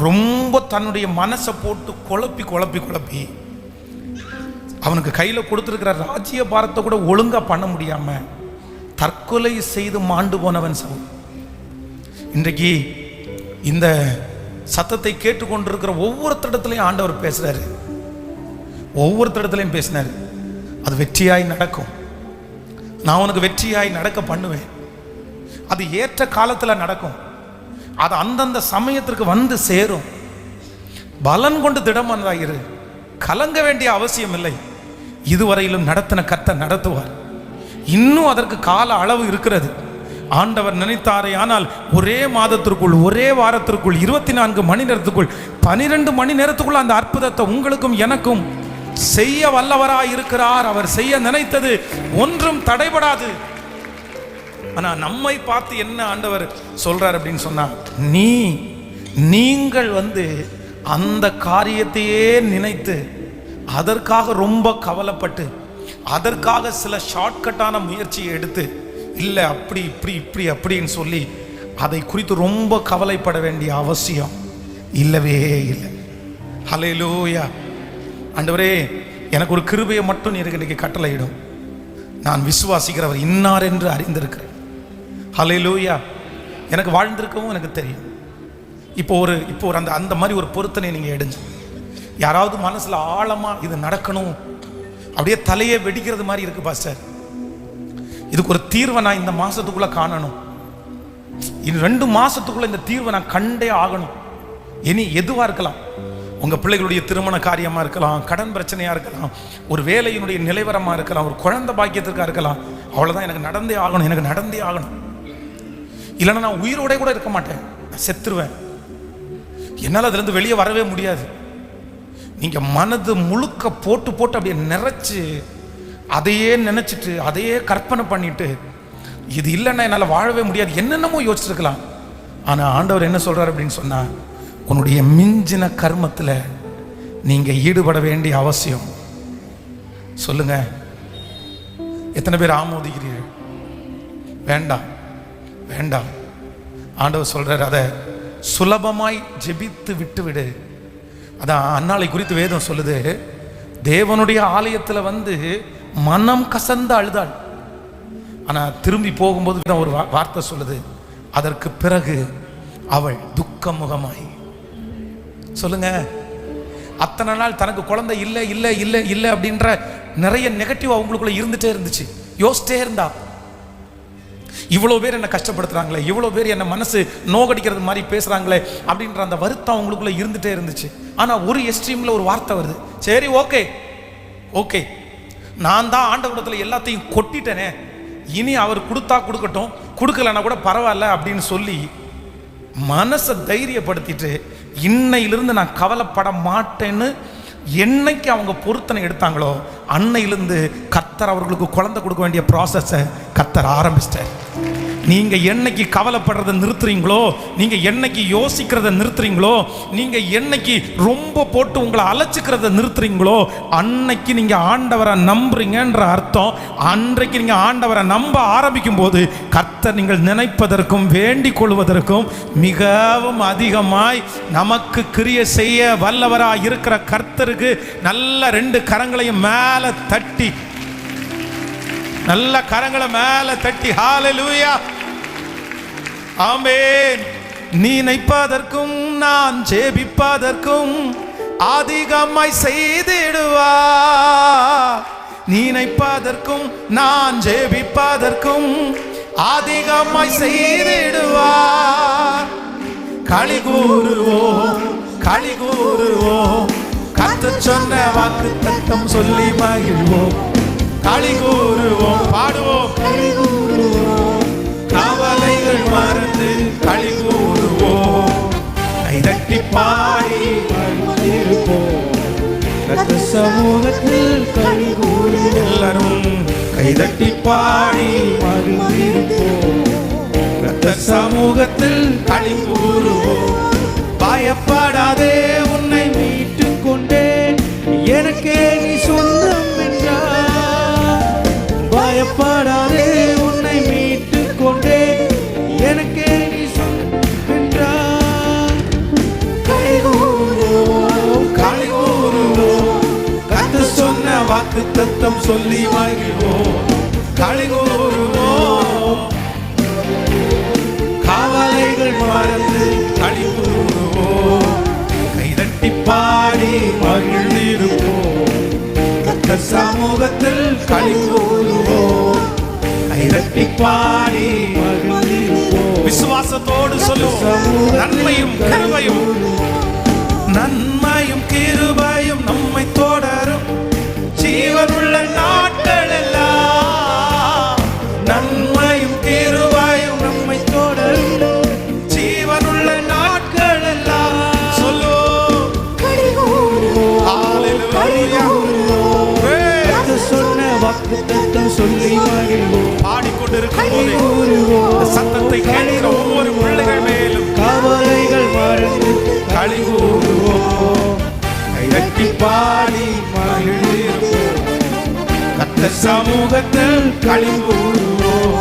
ரொம்ப தன்னுடைய மனசை போட்டு குழப்பி குழப்பி குழப்பி அவனுக்கு கையில் கொடுத்துருக்கிற ராஜ்ய பாரத்தை கூட ஒழுங்கா பண்ண முடியாம தற்கொலை செய்து மாண்டு போனவன் சவுல். இன்றைக்கு இந்த சத்தத்தை கேட்டுக்கொண்டிருக்கிற ஒவ்வொருத்தடத்துலையும் ஆண்டவர் பேசுறாரு, ஒவ்வொருத்தடத்துலையும் பேசினாரு. அது வெற்றியாய் நடக்கும், நான் உனக்கு வெற்றியாய் நடக்க பண்ணுவேன். அது ஏற்ற காலத்தில் நடக்கும், அது அந்தந்த சமயத்திற்கு வந்து சேரும். பலன் கொண்டு திடமானதாயிரு, கலங்க வேண்டிய அவசியம் இல்லை. இதுவரையிலும் நடத்தின கர்த்தர் நடத்துவார். இன்னும் அதற்கு கால அளவு இருக்கிறது. ஆண்டவர் நினைத்தாரே ஆனால் ஒரே மாதத்திற்குள், ஒரே வாரத்திற்குள், 24 மணி நேரத்துக்குள், 12 மணி நேரத்துக்குள் அந்த அற்புதத்தை உங்களுக்கும் எனக்கும் செய்ய வல்லவராய் இருக்கிறார். அவர் செய்ய நினைத்தது ஒன்றும் தடைபடாது. ஆனா நம்மை பார்த்து என்ன ஆண்டவர் சொல்றார் அப்படின்னு சொன்னா, நீங்கள் அந்த காரியத்தையே நினைத்து அதற்காக ரொம்ப கவலைப்பட்டு அதற்காக சில ஷார்ட்கட்டான முயற்சியை எடுத்து இல்லை அப்படி இப்படி இப்படி அப்படின்னு சொல்லி அதை குறித்து ரொம்ப கவலைப்பட வேண்டிய அவசியம் இல்லவே இல்லை. ஹல்லேலூயா. ஆண்டவரே, எனக்கு ஒரு கிருபையை மட்டும் நீருக்கு இன்னைக்கு கட்டளையிடும். நான் விசுவாசிக்கிறவர் இன்னார் என்று அறிந்திருக்கிறேன். ஹல்லேலூயா. எனக்கு வாழ்ந்திருக்கவும் எனக்கு தெரியும். இப்போ ஒரு அந்த மாதிரி ஒரு பொருத்தனை நீங்கள் எடுங்க. யாராவது மனசில் ஆழமாக இது நடக்கணும், அப்படியே தலையே வெடிக்கிறது மாதிரி இருக்கு பாஸ்டர், இதுக்கு ஒரு தீர்வை நான் இந்த மாதத்துக்குள்ளே காணணும், இன்னும் 2 மாதத்துக்குள்ளே இந்த தீர்வை நான் கண்டே ஆகணும். இனி எதுவாக இருக்கலாம், உங்கள் பிள்ளைகளுடைய திருமண காரியமாக இருக்கலாம், கடன் பிரச்சனையாக இருக்கலாம், ஒரு வேலையினுடைய நிலைவரமாக இருக்கலாம், ஒரு குழந்தை பாக்கியத்திற்காக இருக்கலாம், அவ்வளோதான், எனக்கு நடந்தே ஆகணும், எனக்கு நடந்தே ஆகணும், இல்லைன்னா நான் உயிரோட கூட இருக்க மாட்டேன், நான் செத்துருவேன், என்னால் அதுலேருந்து வெளியே வரவே முடியாது. நீங்கள் மனது முழுக்க போட்டு போட்டு அப்படியே நிறைச்சி அதையே நினச்சிட்டு அதையே கற்பனை பண்ணிட்டு இது இல்லைன்னா என்னால் வாழவே முடியாது என்னென்னமோ யோசிச்சிருக்கலாம். ஆனால் ஆண்டவர் என்ன சொல்கிறார் அப்படின்னு சொன்னால், உன்னுடைய மிஞ்சின கர்மத்தில் நீங்கள் ஈடுபட வேண்டிய அவசியம். சொல்லுங்க, எத்தனை பேர் ஆமோதிக்கிறீர்கள்? வேண்டாம் வேண்டாம். ஆண்டவர் சொல்கிறார், அதை சுலபமாய் ஜெபித்து விட்டு விடு. அதான் அன்னாளை குறித்து வேதம் சொல்லுது, தேவனுடைய ஆலயத்தில் வந்து மனம் கசந்து அழுதாள். ஆனால் திரும்பி போகும்போது ஒரு வார்த்தை சொல்லுது, அதற்கு பிறகு அவள் துக்க முகமாய். சொல்லுங்க, அத்தனை நாள் தனக்கு குழந்தை இல்லை இல்லை இல்லை இல்லை அப்படின்ற நிறைய நெகட்டிவ் அவங்களுக்குள்ள இருந்துட்டே இருந்துச்சு. யோசிச்சிட்டே இருந்தா, இவ்வளோ பேர் என்னை கஷ்டப்படுத்துறாங்களே, இவ்வளோ பேர் என்னை மனசு நோகடிக்கிறது மாதிரி பேசுகிறாங்களே அப்படின்ற அந்த வருத்தம் அவங்களுக்குள்ள இருந்துகிட்டே இருந்துச்சு. ஆனால் ஒரு எக்ஸ்ட்ரீமில் ஒரு வார்த்தை வருது, சரி ஓகே ஓகே, நான் தான் ஆண்டவரிடத்தில் எல்லாத்தையும் கொட்டிட்டேனே, இனி அவர் கொடுத்தா கொடுக்கட்டும், கொடுக்கலன்னா கூட பரவாயில்ல அப்படின்னு சொல்லி மனசை தைரியப்படுத்திட்டு இன்னையிலிருந்து நான் கவலைப்பட மாட்டேன்னு என்னைக்கு அவங்க பொருத்தனை எடுத்தாங்களோ அன்னையிலிருந்து கர்த்தர் அவர்களுக்கு குழந்தை கொடுக்க வேண்டிய ப்ராசஸை கர்த்தர் ஆரம்பிச்சிட்டார். நீங்க என்னைக்கு கவலைப்படுறதை நிறுத்துறீங்களோ, நீங்க என்னைக்கு யோசிக்கிறத நிறுத்துறீங்களோ, நீங்க என்னைக்கு ரொம்ப போட்டு உங்களை அலைச்சிக்கிறத நிறுத்துறீங்களோ, அன்னைக்கு நீங்க ஆண்டவரை நம்புறீங்கன்ற அர்த்தம். அன்றைக்கு நீங்க ஆண்டவரை நம்ப ஆரம்பிக்கும் போது கர்த்தர் நீங்கள் நினைப்பதற்கும் வேண்டிக் கொள்வதற்கும் மிகவும் அதிகமாய் நமக்கு கிரியை செய்ய வல்லவராய் இருக்கிற கர்த்தருக்கு நல்ல 2 கரங்களையும் மேல தட்டி, நல்ல கரங்களை மேல தட்டி ஹalleluya ஆமென். நீ நினைப்பதற்கும் நான் ஜெபிப்பதற்கும் அதிகமாய் செய்திடுவா. நீ நினைப்பதற்கும் நான் ஜெபிப்பதற்கும் அதிகமாய் செய்திடுவா. களி கூறுவோம் களி கூறுவோம், கர்த்தர் சொன்ன வாக்கு தத்தம் சொல்லி மகிழ்வோம். களி கூறுவோம், பாடுவோம், கவலைகள் மறந்து களி கூறுவோம், கைதட்டி பாடி இருப்போம், கர்த்தர் சமூகத்தில் களி கூறுவோம். எல்லாரும் கைதட்டி பாடி இருப்போம், கர்த்தர் சமூகத்தில் களி கூறுவோம். பயப்படாதே, உன்னை மீட்டுக் கொண்டேன், எனக்கே நீ சொந்தம் என்றார். பயப்படாதே, உன்னை மீட்டுக் கொண்டேன், எனக்கே நீ சொந்தம் என்றார். களி கூறுவோம் களி கூறுவோம், கர்த்தர் சொன்ன வாக்கு தத்தம் சொல்லி மகிழ்வோம். களி கூறுவோம், கவலைகள் மறந்து களி கூறுவோம், கைதட்டி பாடி மகிழ்ந்திருப்போம், கர்த்தர் சமூகத்தில் களி கூறுவோம், கைதட்டி பாடி மகிழ்ந்திருப்போம். விசுவாசத்தோடு சொல்லுவோம், நன்மையும் கிருபையும் நன்மையும் கிருபையும் நம்மை தொடரும் ஜீவனுள்ள நாட்கள் எல்லாம். நன்மையும் கிருபையும் நம்மை தொடரும் ஜீவனுள்ள நாட்கள் எல்லாம். சொல்லுவோம், ஹalleluya சொன்ன வாக்குத்தத்தம் சொல்லி மகிழ்வோம். பாடிக்கொண்டிருக்கும் போது சத்தத்தை கேட்கிற ஒவ்வொரு பிள்ளைகள் மேலும் கவலைகள் மறந்து களி கூறுவோம், கைதட்டி பாடி மகிழ்ந்திருப்போம், கர்த்தர் சமூகத்தில் களி கூறுவோம்,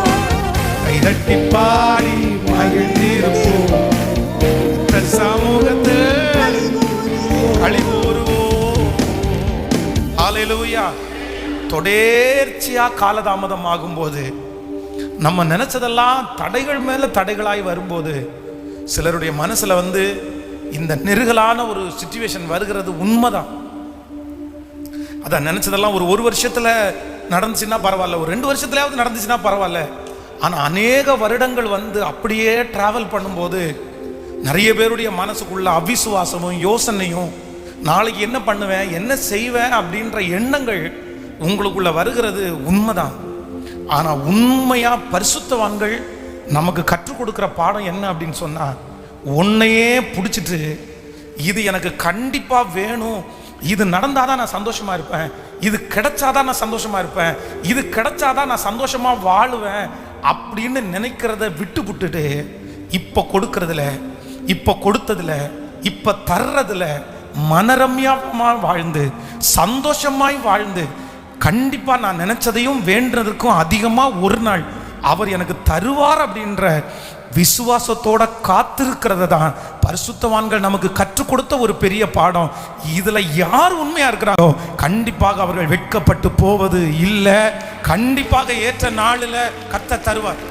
கைதட்டி பாடி மகிழ்ந்திருப்போம், கர்த்தர் சமூகத்தில் களி கூறுவோம். ஹalleluya. தொடர்ச்சியா காலதாமதம் ஆகும்போது, நம்ம நினைச்சதெல்லாம் தடைகள் மேல தடைகளாய் வரும்போது, சிலருடைய மனசுல வந்து இந்த நெருகலான ஒரு சிச்சுவேஷன் வருகிறது. உண்மைதான், அதான் நினைச்சதெல்லாம் ஒரு வருஷத்துல நடந்துச்சுன்னா பரவாயில்ல, ஒரு 2 வருஷத்துலயாவது நடந்துச்சுன்னா பரவாயில்ல. ஆனா அநேக வருடங்கள் வந்து அப்படியே டிராவல் பண்ணும்போது நிறைய பேருடைய மனசுக்குள்ள அவிசுவாசமும் யோசனையும், நாளைக்கு என்ன பண்ணுவேன் என்ன செய்வேன் அப்படின்ற எண்ணங்கள் உங்களுக்குள்ள வருகிறது. உண்மைதான். ஆனால் உண்மையாக பரிசுத்தவான்கள் நமக்கு கற்றுக் கொடுக்குற பாடம் என்ன அப்படின்னு சொன்னால், உன்னையே பிடிச்சிட்டு இது எனக்கு கண்டிப்பாக வேணும், இது நடந்தாதான் நான் சந்தோஷமா இருப்பேன், இது கிடைச்சாதான் நான் சந்தோஷமா இருப்பேன், இது கிடைச்சாதான் நான் சந்தோஷமா வாழுவேன் அப்படின்னு நினைக்கிறத விட்டுட்டு இப்போ கொடுக்கறதுல, இப்போ கொடுத்ததுல, இப்போ தர்றதுல மனரம்யமா வாழ்ந்து சந்தோஷமாய் வாழ்ந்து கண்டிப்பா நான் நினைச்சதையும் வேண்டதுக்கும் அதிகமா ஒரு நாள் அவர் எனக்கு தருவார் அப்படின்ற விசுவாசத்தோட காத்திருக்கிறது தான் பரிசுத்தவான்கள் நமக்கு கற்றுக் கொடுத்த ஒரு பெரிய பாடம். இதுல யார் உண்மையா இருக்கிறாரோ கண்டிப்பாக அவர்கள் வெட்கப்பட்டு போவது இல்லை. கண்டிப்பாக ஏற்ற நாளில் கர்த்தர் தருவார்.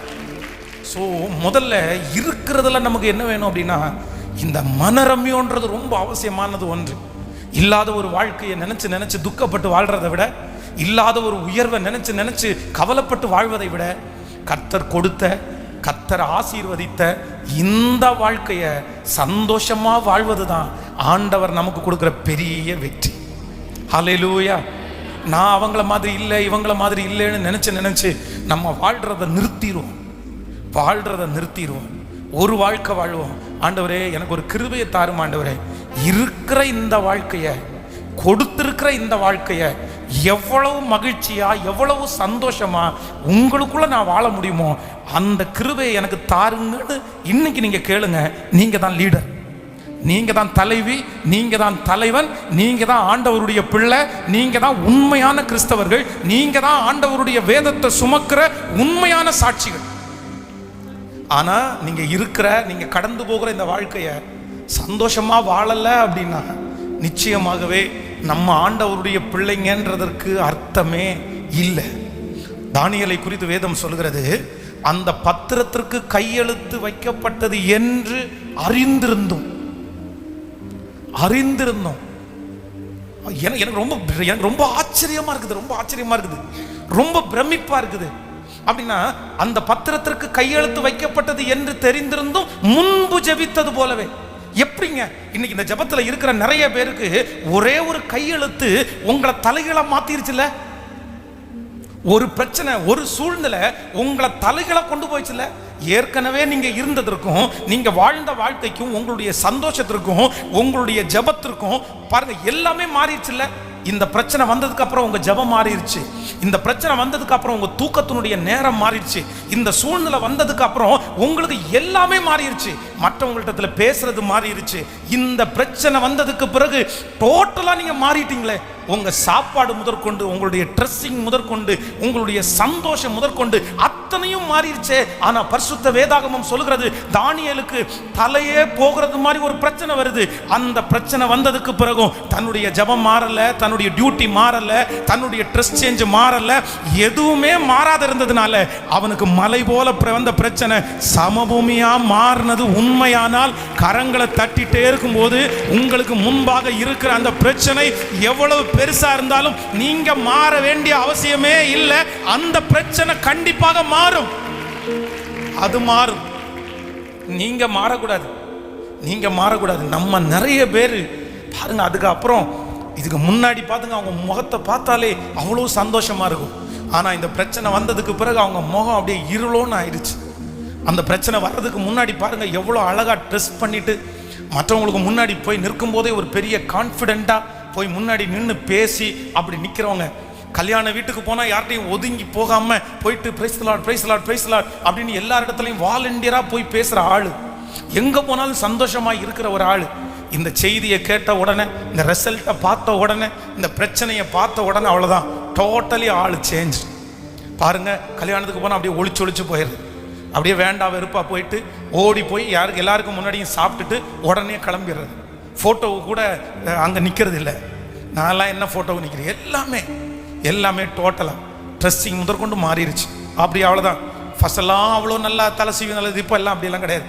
ஸோ முதல்ல இருக்கிறதுல நமக்கு என்ன வேணும் அப்படின்னா, இந்த மனரம்யன்றது ரொம்ப அவசியமானது ஒன்று. இல்லாத ஒரு வாழ்க்கையை நினைச்சு துக்கப்பட்டு வாழ்றதை விட, இல்லாத ஒரு உயர்வை நினைச்சு கவலைப்பட்டு வாழ்வதை விட, கர்த்தர் கொடுத்த, கர்த்தர் ஆசீர்வதித்த இந்த வாழ்க்கையை சந்தோஷமா வாழ்வது தான் ஆண்டவர் நமக்கு கொடுக்குற பெரிய வெற்றி. ஹல்லேலூயா. நான் அவங்கள மாதிரி இல்லை, இவங்கள மாதிரி இல்லைன்னு நினைச்சு நம்ம வாழ்றதை நிறுத்திடுவோம். ஒரு வாழ்க்கை வாழ்வோம். ஆண்டவரே எனக்கு ஒரு கிருபையை தாரும் ஆண்டவரே, இருக்கிற இந்த வாழ்க்கையை, கொடுத்திருக்கிற இந்த வாழ்க்கையை எவ்வளவு மகிழ்ச்சியா, எவ்வளவு சந்தோஷமா உங்களுக்குள்ள நான் வாழ முடியுமோ அந்த கிருபையை எனக்கு தாருங்கன்னு இன்னைக்கு நீங்க கேளுங்க. நீங்க தான் லீடர், நீங்க தான் தலைவி, நீங்க தான் தலைவன், நீங்க தான் ஆண்டவருடைய பிள்ளை, நீங்க தான் உண்மையான கிறிஸ்தவர்கள், நீங்க தான் ஆண்டவருடைய வேதத்தை சுமக்கிற உண்மையான சாட்சிகள். ஆனா நீங்க கடந்து போகிற இந்த வாழ்க்கைய சந்தோஷமா வாழல அப்படின்னா நிச்சயமாகவே நம்ம ஆண்டவருடைய பிள்ளைங்கன்றதற்கு அர்த்தமே இல்லை. தானியேலை குறித்து வேதம் சொல்கிறது, அந்த பத்திரத்திற்கு கையெழுத்து வைக்கப்பட்டது என்று அறிந்திருந்தோம். எனக்கு ரொம்ப ஆச்சரியமா இருக்குது, ரொம்ப பிரமிப்பா இருக்குது. அப்படின்னா அந்த பத்திரத்திற்கு கையெழுத்து வைக்கப்பட்டது என்று தெரிந்திருந்தும் முன்பு ஜெபித்தது போலவே. எப்படிங்க இன்னைக்கு இந்த ஜெபத்துல இருக்கிற நிறைய பேருக்கு ஒரே ஒரு கையெழுத்து உங்களை தலைகளை மாத்திருச்சுல. ஒரு பிரச்சனை, ஒரு சூழ்நிலை உங்களை தலைகளை கொண்டு போயிச்சுல. ஏற்கனவே நீங்க இருந்ததற்கும், நீங்க வாழ்ந்த வாழ்க்கைக்கும், உங்களுடைய சந்தோஷத்திற்கும், உங்களுடைய ஜெபத்திற்கும் பாருங்க எல்லாமே மாறிடுச்சுல. இந்த பிரச்சனை வந்ததுக்கு அப்புறம் உங்க ஜெபம் மாறிடுச்சு. இந்த பிரச்சனை வந்ததுக்கு அப்புறம் உங்க தூக்கத்தினுடைய நேரம் மாறிடுச்சு. இந்த சூழ்நிலை வந்ததுக்கு அப்புறம் உங்களுக்கு எல்லாமே மாறிடுச்சு. மற்றவங்கள்ட்ட பேசுறது மாறிடுச்சு. இந்த பிரச்சனை வந்ததுக்கு பிறகு டோட்டலா நீங்க மாறிட்டீங்களே. உங்க சாப்பாடு முதற்கொண்டு, உங்களுடைய ட்ரெஸ்ஸிங் முதற்கொண்டு, உங்களுடைய சந்தோஷம் முதற்கொண்டு அத்தனையும் மாறிடுச்சே. ஆனா பரிசுத்த வேதாகமம் சொல்கிறது, தானியேலுக்கு தலையே போகிறது மாதிரி ஒரு பிரச்சனை வருது. அந்த பிரச்சனை வந்ததுக்கு பிறகும் தன்னுடைய ஜெபம் மாறல, தன்னுடைய டியூட்டி மாறல, தன்னுடைய ட்ரெஸ் சேஞ்ச் மாறல, எதுவுமே மாறாத இருந்ததுனால அவனுக்கு மலை போல வந்த பிரச்சனை சமபூமியா மாறினது உண்மையானால் கரங்களை தட்டிட்டே இருக்கும்போது உங்களுக்கு முன்பாக இருக்கிற அந்த பிரச்சனை எவ்வளவு பெருசா இருந்தாலும் நீங்க மாற வேண்டிய அவசியமே இல்லை. அந்த பிரச்சனை கண்டிப்பாக மாறும். அது மாறும். நீங்க மாறக்கூடாது. நம்ம நிறைய பேர் பாருங்க, அதுக்கப்புறம் இதுக்கு முன்னாடி பாத்துங்க, அவங்க முகத்தை பார்த்தாலே அவ்வளவு சந்தோஷமா இருக்கும். ஆனா இந்த பிரச்சனை வந்ததுக்கு பிறகு அவங்க முகம் அப்படியே இருளோன்னு ஆயிடுச்சு. அந்த பிரச்சனை வர்றதுக்கு முன்னாடி பாருங்க எவ்வளோ அழகா ட்ரெஸ் பண்ணிட்டு மற்றவங்களுக்கு முன்னாடி போய் நிற்கும் போதே ஒரு பெரிய கான்ஃபிடென்ட்டா போய் முன்னாடி நின்று பேசி அப்படி நிற்கிறவங்க. கல்யாண வீட்டுக்கு போனால் யார்கிட்டையும் ஒதுங்கி போகாம போயிட்டு பிரைஸ் லார்ட் அப்படின்னு எல்லா இடத்துலையும் வாலண்டியரா போய் பேசுற ஆளு, எங்க போனாலும் சந்தோஷமா இருக்கிற ஒரு ஆளு. இந்த செய்தியை கேட்ட உடனே, இந்த ரிசல்ட்டை பார்த்த உடனே, இந்த பிரச்சனையை பார்த்த உடனே அவ்வளோதான், டோட்டலி ஆளு சேஞ்ச். பாருங்க, கல்யாணத்துக்கு போனால் அப்படியே ஒளிச்சு போயிடுது. அப்படியே வேண்டாம் வெறுப்பா போயிட்டு ஓடி போய் எல்லாருக்கும் முன்னாடியும் சாப்பிட்டுட்டு உடனே கிளம்பிடுறது. ஃபோட்டோவு கூட அங்கே நிற்கிறது இல்லை. நான்லாம் என்ன ஃபோட்டோவு நிற்கிறேன், எல்லாமே டோட்டலாக ட்ரெஸ்ஸிங் முதற்கொண்டு மாறிடுச்சு. அப்படி அவ்வளோதான். ஃபஸ்ட்டெல்லாம் அவ்வளோ நல்லா தலை சீவி நல்லது, இப்போ எல்லாம் அப்படியெல்லாம் கிடையாது,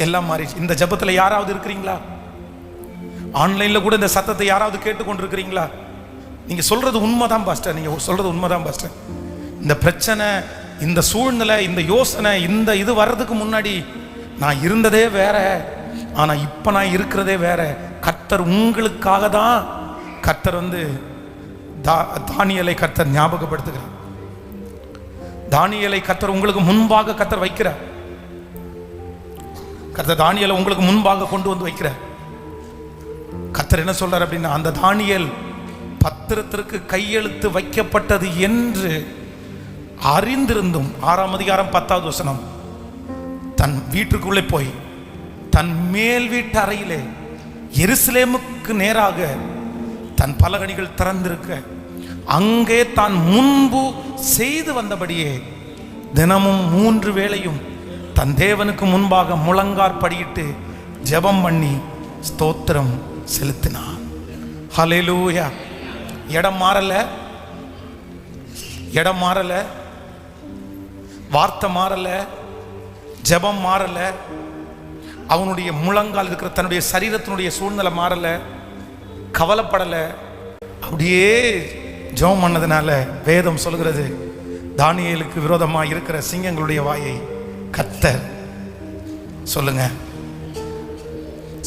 எல்லாம் மாறிடுச்சு. இந்த ஜெபத்தில் யாராவது இருக்கிறீங்களா? ஆன்லைனில் கூட இந்த சத்தத்தை யாராவது கேட்டுக்கொண்டிருக்கிறீங்களா? நீங்கள் சொல்கிறது உண்மைதான் பாஸ்டர், இந்த பிரச்சனை, இந்த சூழ்நிலை, இந்த யோசனை, இந்த இது வர்றதுக்கு முன்னாடி நான் இருந்ததே வேற, ஆனா இப்ப நான் இருக்கிறதே வேற. கர்த்தர் உங்களுக்காக தான் கர்த்தர் தானியேலை கர்த்தர் ஞாபகப்படுத்துகிறார். தானியேலை கர்த்தர் உங்களுக்கு முன்பாக கர்த்தர் வைக்கிறார். கர்த்தர் தானியேலை உங்களுக்கு முன்பாக கொண்டு வந்து வைக்கிறார். கர்த்தர் என்ன சொல்றார் அப்படின்னா, அந்த தானியேல் பத்திரத்திற்கு கையெழுத்து வைக்கப்பட்டது என்று அறிந்திருந்தும் 6ஆம் அதிகாரம் 10வது வசனம், தன் வீட்டுக்குள்ளே போய் தன் மேல் வீட்டு அறையிலே எருசலேமுக்கு நேராக தன் பலகணிகள் திறந்திருக்க அங்கே தான் முன்பு செய்து வந்தபடியே தினமும் 3 வேளையும் தன் தேவனுக்கு முன்பாக முழங்கார் படியிட்டு ஜெபம் பண்ணி ஸ்தோத்திரம் செலுத்தினான். ஹல்லேலூயா. இடம் மாறல, இடம் மாறல, வார்த்தை மாறல, ஜெபம் மாறல, அவனுடைய முழங்கால் இருக்கிற தன்னுடைய சரீரத்தினுடைய சூழ்நிலை மாறல, கவலைப்படல. அப்படியே ஜெபம் பண்ணதுனால வேதம் சொல்கிறது, தானியேலுக்கு விரோதமாக இருக்கிற சிங்கங்களுடைய வாயை கர்த்தர், சொல்லுங்க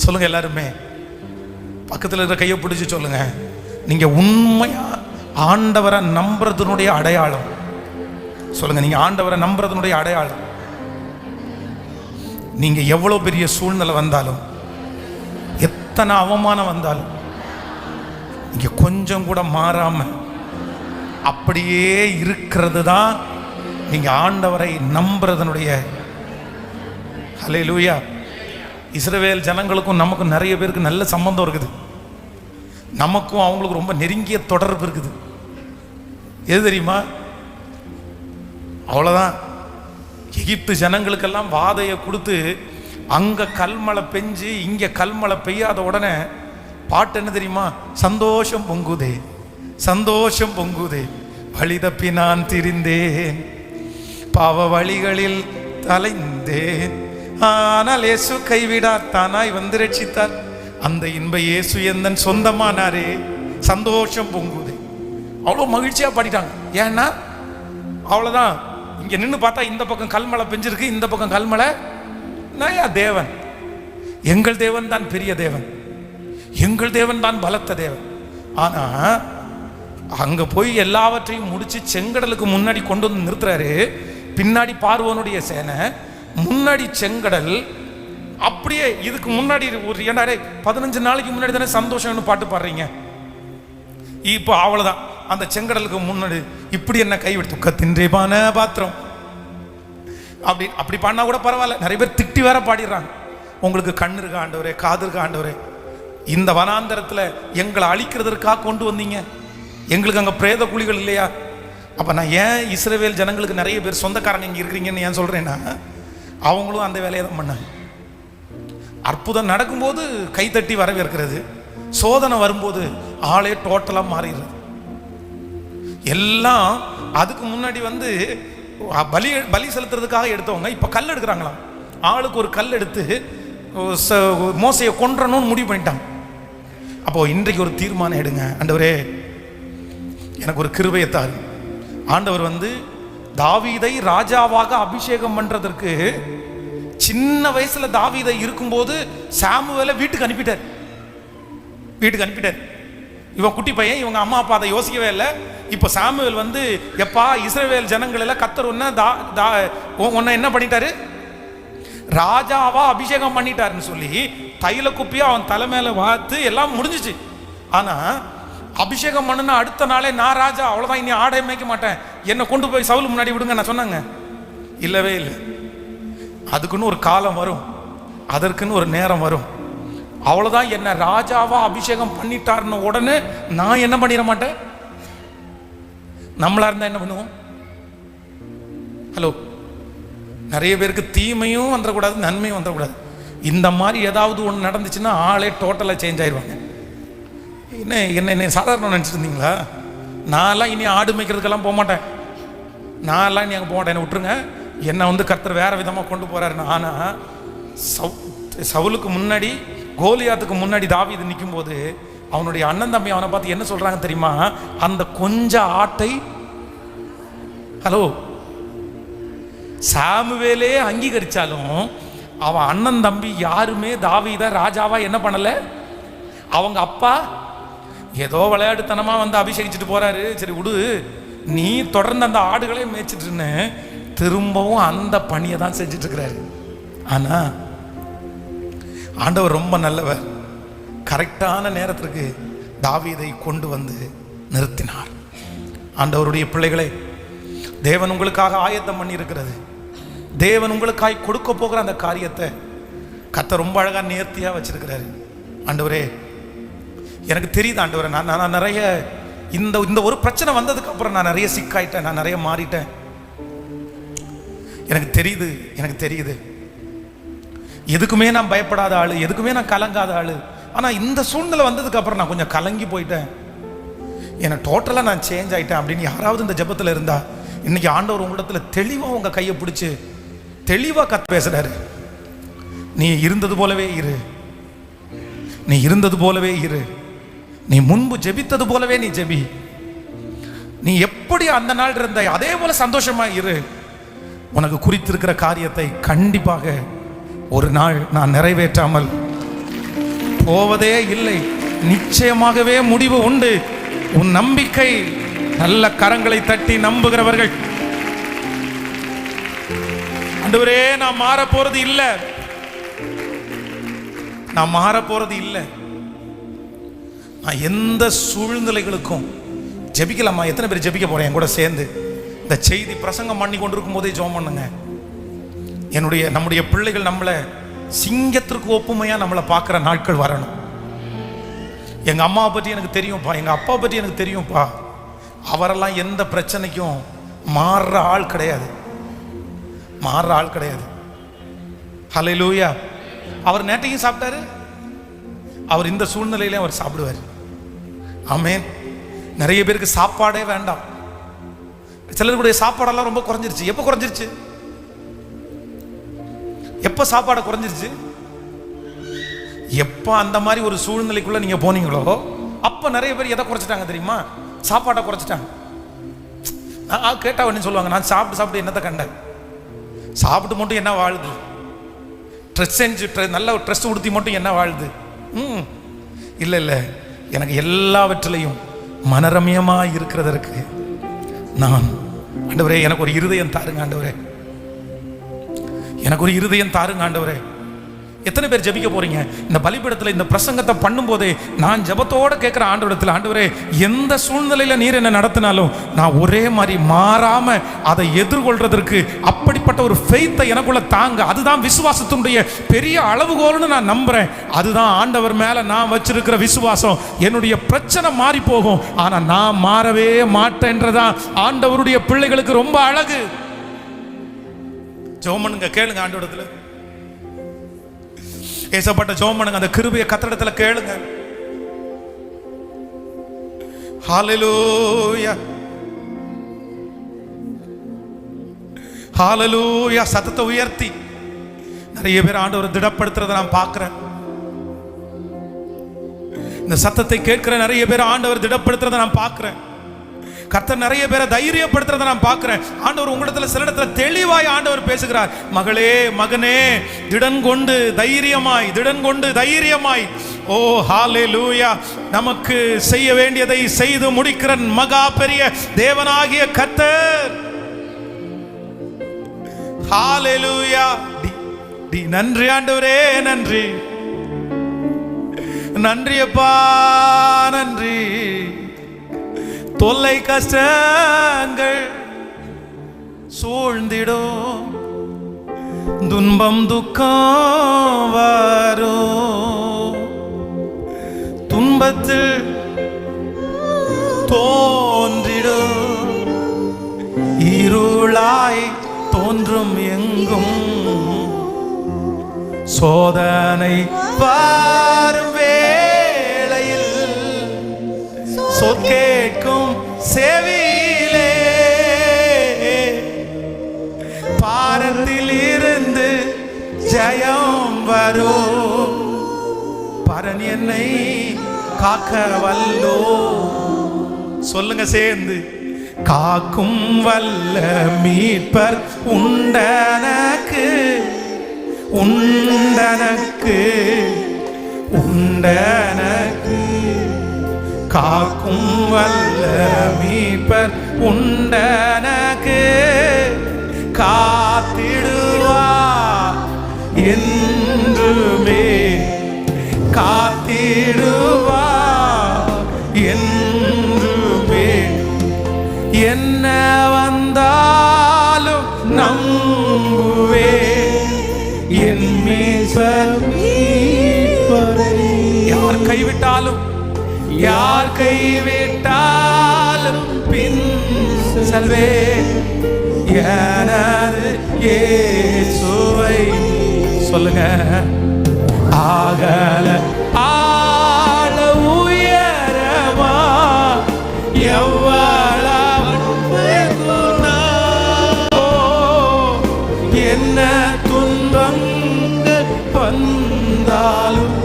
சொல்லுங்க எல்லாருமே பக்கத்தில் இருக்கிற கையை பிடிச்சி சொல்லுங்க, நீங்க உண்மையா ஆண்டவரை நம்புறதுனுடைய அடையாளம். சொல்லுங்க, நீங்க ஆண்டவரை நம்புறதுனுடைய அடையாளம். நீங்க எவ்வளவு பெரிய சூழ்நிலை வந்தாலும், எத்தனை அவமானம் வந்தாலும், நீங்க கொஞ்சம் கூட மாறாம அப்படியே இருக்கிறது தான் நீங்க ஆண்டவரை நம்புறதனுடைய. ஹல்லேலூயா. இஸ்ரவேல் ஜனங்களுக்கும் நமக்கும் நிறைய பேருக்கு நல்ல சம்பந்தம் இருக்குது. நமக்கும் அவங்களுக்கு ரொம்ப நெருங்கிய தொடர்பு இருக்குது. எது தெரியுமா? அவ்வளோதான். எகிப்து ஜனங்களுக்கெல்லாம் வாதையை கொடுத்து அங்கே கல்மழை பெஞ்சு இங்கே கல்மழை பெய்யாத உடனே பாட்டு என்ன தெரியுமா? சந்தோஷம் பொங்குதே, சந்தோஷம் பொங்குதே, வழி தப்பி நான் திரிந்தேன், பாவ வழிகளில் தலைந்தேன், ஆனால் இயேசு கைவிடார், தானாய் வந்து ரட்சித்தார், அந்த இன்ப இயேசு எந்தன் சொந்தமானாரே, சந்தோஷம் பொங்குதே. அவ்வளோ மகிழ்ச்சியாக பாடிட்டாங்க. ஏன்னா அவ்வளோதான். இங்கே நின்று பார்த்தா இந்த பக்கம் கல்மழை பெஞ்சிருக்கு, இந்த பக்கம் கல்மழை. நயா தேவன், எங்கள் தேவன் தான் பெரிய தேவன், எங்கள் தேவன் தான் பலத்த தேவன். ஆனால் அங்கே போய் எல்லாவற்றையும் முடிச்சு செங்கடலுக்கு முன்னாடி கொண்டு வந்து நிறுத்துறாரு. பின்னாடி பார்வோனுடைய சேனை, முன்னாடி செங்கடல். அப்படியே இதுக்கு முன்னாடி ஒரு 15 நாளைக்கு முன்னாடி தானே சந்தோஷம்னு பாட்டு பாடுறீங்க. இப்போ அவ்வளோதான். அந்த செங்கடலுக்கு முன்னாடி இப்படி என்ன கைவிட்டு துக்கத்தின்றேபான பாத்திரம் அப்படி பாடினா கூட பரவாயில்ல. நிறைய பேர் திட்டி வேற பாடிடுறாங்க. உங்களுக்கு கண்ணு இருக்கா ஆண்டவரே, காது இருக்கா ஆண்டவரே, இந்த வனாந்தரத்தில் எங்களை அழிக்கிறதற்காக கொண்டு வந்தீங்க, எங்களுக்கு அங்கே பிரேத குழிகள் இல்லையா? அப்போ நான் ஏன் இஸ்ரவேல் ஜனங்களுக்கு நிறைய பேர் சொந்தக்காரங்க இங்கே இருக்கிறீங்கன்னு ஏன் சொல்கிறேன்னா, அவங்களும் அந்த வேலையை தான் பண்ணாங்க. அற்புதம் நடக்கும்போது கைத்தட்டி வரவேற்கிறது, சோதனை வரும்போது ஆளே டோட்டலாக மாறிடுறது. எல்லாம் அதுக்கு முன்னாடி வந்து பலி செலுத்துறதுக்காக எடுத்தவங்க இப்போ கல் எடுக்கிறாங்களாம். ஆளுக்கு ஒரு கல் எடுத்து மோசையை கொன்றணும்னு முடிவு பண்ணிட்டாங்க. அப்போ இன்றைக்கு ஒரு தீர்மானம் எடுங்க, ஆண்டவரே எனக்கு ஒரு கிருபையை தாரு. ஆண்டவர் வந்து தாவீதை ராஜாவாக அபிஷேகம் பண்றதற்கு சின்ன வயசுல தாவீதை இருக்கும்போது சாமுவேலை வீட்டுக்கு அனுப்பிட்டார். இவன் குட்டி பையன், இவங்க அம்மா அப்பா அதை யோசிக்கவே இல்லை. இப்போ சாமுவேல் வந்து எப்பா இஸ்ரவேல் ஜனங்கள் எல்லாம் கர்த்தர் உன்னை என்ன பண்ணிட்டாரு, ராஜாவா அபிஷேகம் பண்ணிட்டாருன்னு சொல்லி தைல குப்பியா அவன் தலை மேல வாத்து எல்லாம் முடிஞ்சிச்சு. ஆனா அபிஷேகம் பண்ணுனா அடுத்த நாளே நான் ராஜா, அவ்வளவுதான், இனி ஆடை மேய்க்க மாட்டேன், என்னை கொண்டு போய் சவுல் முன்னாடி விடுங்க நான் சொன்னாங்க. இல்லவே இல்லை. அதுக்குன்னு ஒரு காலம் வரும், அதற்குன்னு ஒரு நேரம் வரும். அவ்வளவுதான். என்ன ராஜாவா அபிஷேகம் பண்ணிட்டாருன்னு உடனே நான் என்ன பண்ணிட மாட்டேன். நம்மளா இருந்தா என்ன பண்ணுவோம்? ஹலோ, நிறைய பேருக்கு தீமையும் வந்துடக்கூடாது, நன்மையும் வந்துடக்கூடாது. இந்த மாதிரி ஏதாவது ஒன்று நடந்துச்சுன்னா ஆளே டோட்டலாக சேஞ்ச் ஆயிடுவாங்க. என்ன சாதாரணம் நினச்சிட்டு இருந்தீங்களா? நான்லாம் இனி ஆடு மேய்க்கிறதுக்கெல்லாம் போக மாட்டேன், நான்லாம் இனி அங்கே போக மாட்டேன், என்னை விட்டுருங்க. என்னை வந்து கர்த்தர் வேற விதமாக கொண்டு போறாருன்னு. ஆனால் சவுலுக்கு முன்னாடி, கோலியாத்துக்கு முன்னாடி தாவீது நிற்கும் போது அவனுடைய அண்ணன் தம்பி அவனை பார்த்து என்ன சொல்றாங்க தெரியுமா? அந்த கொஞ்ச ஆட்டை, ஹலோ, சாமுவேலே அங்கீகரிச்சாலும் அவன் அண்ணன் தம்பி யாருமே தாவீதை ராஜாவா என்ன பண்ணல. அவங்க அப்பா ஏதோ விளையாட்டுத்தனமா வந்து அபிஷேகிச்சுட்டு போறாரு, சரி விடு, நீ தொடர்ந்து அந்த ஆடுகளே மேய்ச்சிட்டுன்னு திரும்பவும் அந்த பணியை தான் செஞ்சுட்டு இருக்கிறாரு. ஆனா ஆண்டவர் ரொம்ப நல்லவர். கரெக்டான நேரத்திற்கு தாவீதை கொண்டு வந்து நிறுத்தினார். ஆண்டவருடைய பிள்ளைகளே, தேவன் உங்களுக்காக ஆயத்தம் பண்ணி இருக்கிறது, தேவன் உங்களுக்காக கொடுக்க போகிற அந்த காரியத்தை கர்த்தர் ரொம்ப அழகா நேர்த்தியா வச்சிருக்கிறாரு. ஆண்டவரே, எனக்கு தெரியுது ஆண்டவரே, நான் நிறைய இந்த ஒரு பிரச்சனை வந்ததுக்கு அப்புறம் நான் நிறைய சிக்காயிட்டேன், நான் நிறைய மாறிட்டேன். எனக்கு தெரியுது எதுக்குமே நான் பயப்படாத ஆளு, எதுக்குமே நான் கலங்காத ஆளு. ஆனா இந்த சூழ்நிலை வந்ததுக்கு அப்புறம் நான் கொஞ்சம் கலங்கி போயிட்டேன், என்னை டோட்டலா நான் சேஞ்ச் ஆயிட்டேன் அப்படின்னு யாராவது இந்த ஜெபத்துல இருந்தா, இன்னைக்கு ஆண்டவர் உங்களிடத்துல தெளிவா உங்க கையை பிடிச்சு தெளிவா கத்து பேசுறாரு. நீ இருந்தது போலவே இரு, நீ இருந்தது போலவே இரு, நீ முன்பு ஜெபித்தது போலவே நீ ஜெபி, நீ எப்படி அந்த நாள் இருந்த அதே போல சந்தோஷமா இரு. உனக்கு குறித்திருக்கிற காரியத்தை கண்டிப்பாக ஒரு நாள் நான் நிறைவேற்றாமல் போவதே இல்லை, நிச்சயமாகவே முடிவு உண்டு. உன் நம்பிக்கை நல்ல கரங்களை தட்டி நம்புகிறவர்கள், ஆண்டவரே நான் மாற போறது இல்லை, நான் மாற போறது இல்லை, நான் எந்த சூழ்நிலைகளுக்கும் ஜெபிக்கலாமா? எத்தனை பேர் ஜெபிக்க போறேன் என் கூட சேர்ந்து? இந்த செய்தி பிரசங்கம் பண்ணி கொண்டிருக்கும் போதே ஜெபம் பண்ணுங்க. நம்முடைய பிள்ளைகள் நம்மளை சிங்கத்திற்கு ஒப்புமையா நம்மளை பார்க்குற நாட்கள் வரணும். எங்க அம்மாவை பற்றி எனக்கு தெரியும்ப்பா, எங்க அப்பா பற்றி எனக்கு தெரியும்ப்பா, அவரெல்லாம் எந்த பிரச்சனைக்கும் மாறுற ஆள் கிடையாது, மாறுற ஆள் கிடையாது. ஹல்லேலூயா. அவர் நேற்றையும் சாப்பிட்டாரு, அவர் இந்த சூழ்நிலையிலே அவர் சாப்பிடுவார். ஆமென். நிறைய பேருக்கு சாப்பாடே வேண்டாம். சிலருடைய சாப்பாடெல்லாம் ரொம்ப குறைஞ்சிருச்சு. எப்போ குறைஞ்சிருச்சு? எப்போ சாப்பாடு குறைஞ்சிருச்சு? எப்போ அந்த மாதிரி ஒரு சூழ்நிலைக்குள்ள நீங்க போனீங்களோ அப்போ நிறைய பேர் எதை குறைச்சிட்டாங்க தெரியுமா? சாப்பாட்டை குறைச்சிட்டாங்க. கேட்டா ஒன்று சொல்லுவாங்க, நான் சாப்பிட்டு என்னத்தை கண்டேன், சாப்பிட்டு மட்டும் என்ன வாழுது, ட்ரெஸ் செஞ்சு நல்ல ட்ரெஸ் உடுத்தி மட்டும் என்ன வாழுது? இல்லை, எனக்கு எல்லாவற்றிலையும் மனரமியமா இருக்கிறதற்கு நான், ஆண்டவரே எனக்கு ஒரு இருதயம் தாருங்க ஆண்டவரே, எனக்கு ஒரு இருதயம் தாருங்க ஆண்டவரே. எத்தனை பேர் ஜெபிக்க போறீங்க? இந்த பலிபீடத்தில் இந்த பிரசங்கத்தை பண்ணும்போதே நான் ஜெபத்தோட கேட்கிற ஆண்டவரிடத்தில், ஆண்டவரே எந்த சூழ்நிலையில நீர் என்ன நடத்தினாலும் நான் ஒரே மாதிரி மாறாம அதை எதிர்கொள்றதற்கு அப்படிப்பட்ட ஒரு ஃபெய்த்தை எனக்குள்ள தாங்க. அதுதான் விசுவாசத்தினுடைய பெரிய அளவுகோல்னு நான் நம்புறேன். அதுதான் ஆண்டவர் மேல நான் வச்சிருக்கிற விசுவாசம். என்னுடைய பிரச்சனை மாறி போகும், ஆனா நான் மாறவே மாட்டேன்றதான் ஆண்டவருடைய பிள்ளைகளுக்கு ரொம்ப அழகு. ஜெபம் பண்ணுங்க, கேளுங்க ஆண்டவரிடத்துல, ஏசப்பட்ட ஜெபம் பண்ணுங்க, அந்த கிருபையை கர்த்தரிடத்துல கேளுங்க. ஹல்லேலூயா, ஹல்லேலூயா. சத்தத்தை உயர்த்தி நிறைய பேர் ஆண்டவரை திடப்படுத்துறதை நான் பார்க்கிறேன். இந்த சத்தத்தை கேட்கிற நிறைய பேர் ஆண்டவர் திடப்படுத்துறதை நான் பார்க்கிறேன். கர்த்தர் நிறைய பேரை தைரியப்படுத்துறதை நான் பார்க்கிறேன். ஆண்டவர் உங்களிடத்துல சில இடத்துல தெளிவாய் ஆண்டவர் பேசுகிறார். மகளே மகனே, திடன் கொண்டு தைரியமாய். ஓ ஹல்லேலூயா. நமக்கு செய்ய வேண்டியதை செய்து முடிக்கிற மகா பெரிய தேவனாகிய கர்த்தர். ஹல்லேலூயா. நன்றி ஆண்டவரே, நன்றி அப்பா, நன்றி. தொல்லை கஷ்டங்கள் சூழ்ந்திடும், துன்பம் துக்கம் வரும், துன்பத்தில் தோன்றிடும், இருளாய் தோன்றும் எங்கும், சோதனை வரும் வேளையில் கேட்கும் செவியிலே, பாரத்தில் இருந்து ஜெயம் வரும், பரன் என்னை காக்க வல்லோ. சொல்லுங்க சேர்ந்து, காக்கும் வல்ல மீட்பர் உண்டனக்கு, காக்கும் வல்ல மீட்பர் உண்டனக்கு காத்திடுவார் என்றுமே, காத்திடுவார் என்றுமே. என்ன வந்தாலும் நம்புவே என் மீட்பரை. யார் கைவிட்டாலும், யார் கைவிட்டாலும் பின் செல்வே எனது இயேசுவை. சொல்லுங்க. ஆகல ஆழ உயரமா எவ்வளவு என்ன துன்பங்கள் வந்தாலும்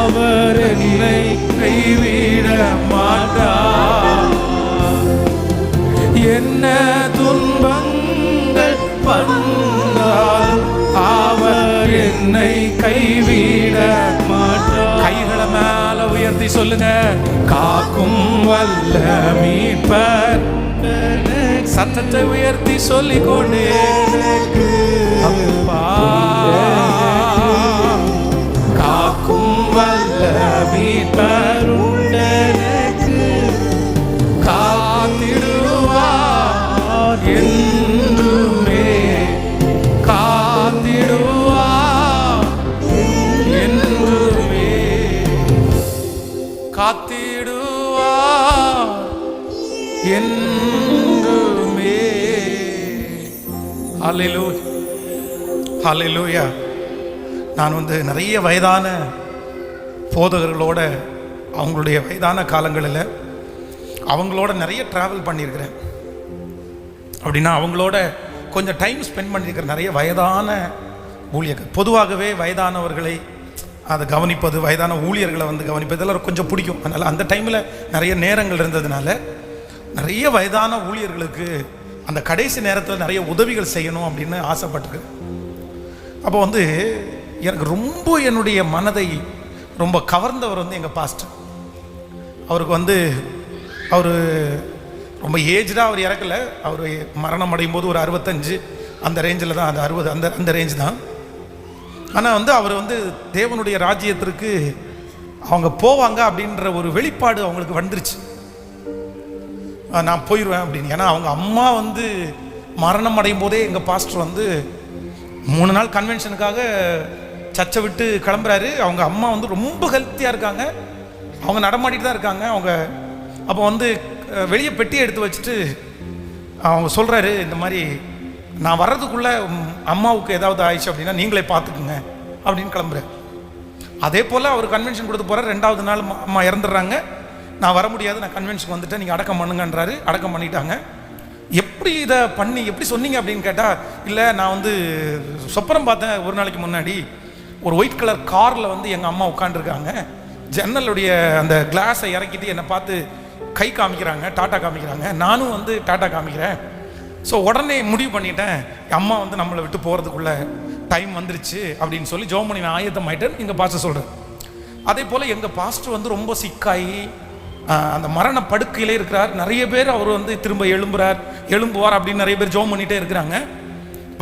அவர் என்னை கைவிட மாட்டார். என்ன துன்பங்கள் வந்தாலும் அவர் என்னை கைவிட மாட்டார். கைகளை மேல உயர்த்தி சொல்லுங்க. காக்கும் வல்ல மீட்பர். சத்தத்தை உயர்த்தி சொல்லிக்கொண்டே அப்பா. காக்கும் வல்ல மீட்பர் உண்டனக்கு காத்திடுவார் என்றுமே, காத்திடுவார் என்றுமே, காத்திடுவார் என்றுமே. ஹல்லேலூயா, ஹல்லேலூயா. நான் நிறைய வயதான போதகர்களோட அவங்களுடைய வயதான காலங்களில் அவங்களோட நிறைய ட்ராவல் பண்ணியிருக்கிறேன். அப்படின்னா அவங்களோட கொஞ்சம் டைம் ஸ்பெண்ட் பண்ணியிருக்கிற நிறைய வயதான ஊழியர்கள். பொதுவாகவே வயதானவர்களை அதை கவனிப்பது, வயதான ஊழியர்களை கவனிப்பது இதெல்லாம் கொஞ்சம் பிடிக்கும். அதனால் அந்த டைமில் நிறைய நேரங்கள் இருந்ததுனால நிறைய வயதான ஊழியர்களுக்கு அந்த கடைசி நேரத்தில் நிறைய உதவிகள் செய்யணும் அப்படின்னு ஆசைப்பட்டிருக்கிறேன். அப்போ எனக்கு ரொம்ப என்னுடைய மனதை ரொம்ப கவர்ந்தவர் எங்கள் பாஸ்டர். அவருக்கு அவர் ரொம்ப ஏஜ்டாக அவர் இறக்கல. அவர் மரணம் அடையும் போது ஒரு 65 அந்த ரேஞ்சில் தான், அது 60 அந்த ரேஞ்ச் தான். ஆனால் அவர் தேவனுடைய ராஜ்யத்திற்கு அவங்க போவாங்க அப்படின்ற ஒரு வெளிப்பாடு அவங்களுக்கு வந்துருச்சு. நான் போயிடுவேன் அப்படின்னு. ஏன்னா அவங்க அம்மா மரணம் அடையும் போதே எங்கள் பாஸ்டர் 3 நாள் கன்வென்ஷனுக்காக சர்ச்சை விட்டு கிளம்புறாரு. அவங்க அம்மா ரொம்ப ஹெல்த்தியாக இருக்காங்க, அவங்க நடமாடிட்டு தான் இருக்காங்க. அவங்க அப்போ வெளியே பெட்டியை எடுத்து வச்சுட்டு அவங்க சொல்கிறாரு, இந்த மாதிரி நான் வர்றதுக்குள்ளே அம்மாவுக்கு ஏதாவது ஆயிடுச்சு அப்படின்னா நீங்களே பார்த்துக்குங்க அப்படின்னு கிளம்புறாரு. அதே போல் அவர் கன்வென்ஷன் கொடுத்து போகிறார். 2வது நாள் அம்மா இறந்துடுறாங்க. நான் வர முடியாது, நான் கன்வென்ஷன் வந்துட்டேன், நீங்கள் அடக்கம் பண்ணுங்கன்றாரு. அடக்கம் பண்ணிட்டாங்க. எப்படி இதை பண்ணி எப்படி சொன்னீங்க அப்படின்னு கேட்டால், இல்லை நான் சொப்பனம் பார்த்தேன் ஒரு நாளைக்கு முன்னாடி. ஒரு ஒயிட் கலர் காரில் எங்கள் அம்மா உட்காந்துருக்காங்க. ஜன்னலுடைய அந்த கிளாஸை இறக்கிட்டு என்னை பார்த்து கை காமிக்கிறாங்க, டாட்டா காமிக்கிறாங்க. நானும் டாட்டா காமிக்கிறேன். ஸோ உடனே முடிவு பண்ணிட்டேன், அம்மா நம்மளை விட்டு போகிறதுக்குள்ள டைம் வந்துருச்சு அப்படின்னு சொல்லி ஜெபம் பண்ணி நான் ஆயத்தம் ஆகிட்டேன் எங்கள் பாஸ்டர் சொல்கிறேன். அதே போல் எங்கள் பாஸ்டர் ரொம்ப சிக்காகி அந்த மரண படுக்கையிலே இருக்கிறார். நிறைய பேர் அவர் திரும்ப எழும்புவார் அப்படின்னு நிறைய பேர் ஜெபம் பண்ணிகிட்டே இருக்கிறாங்க.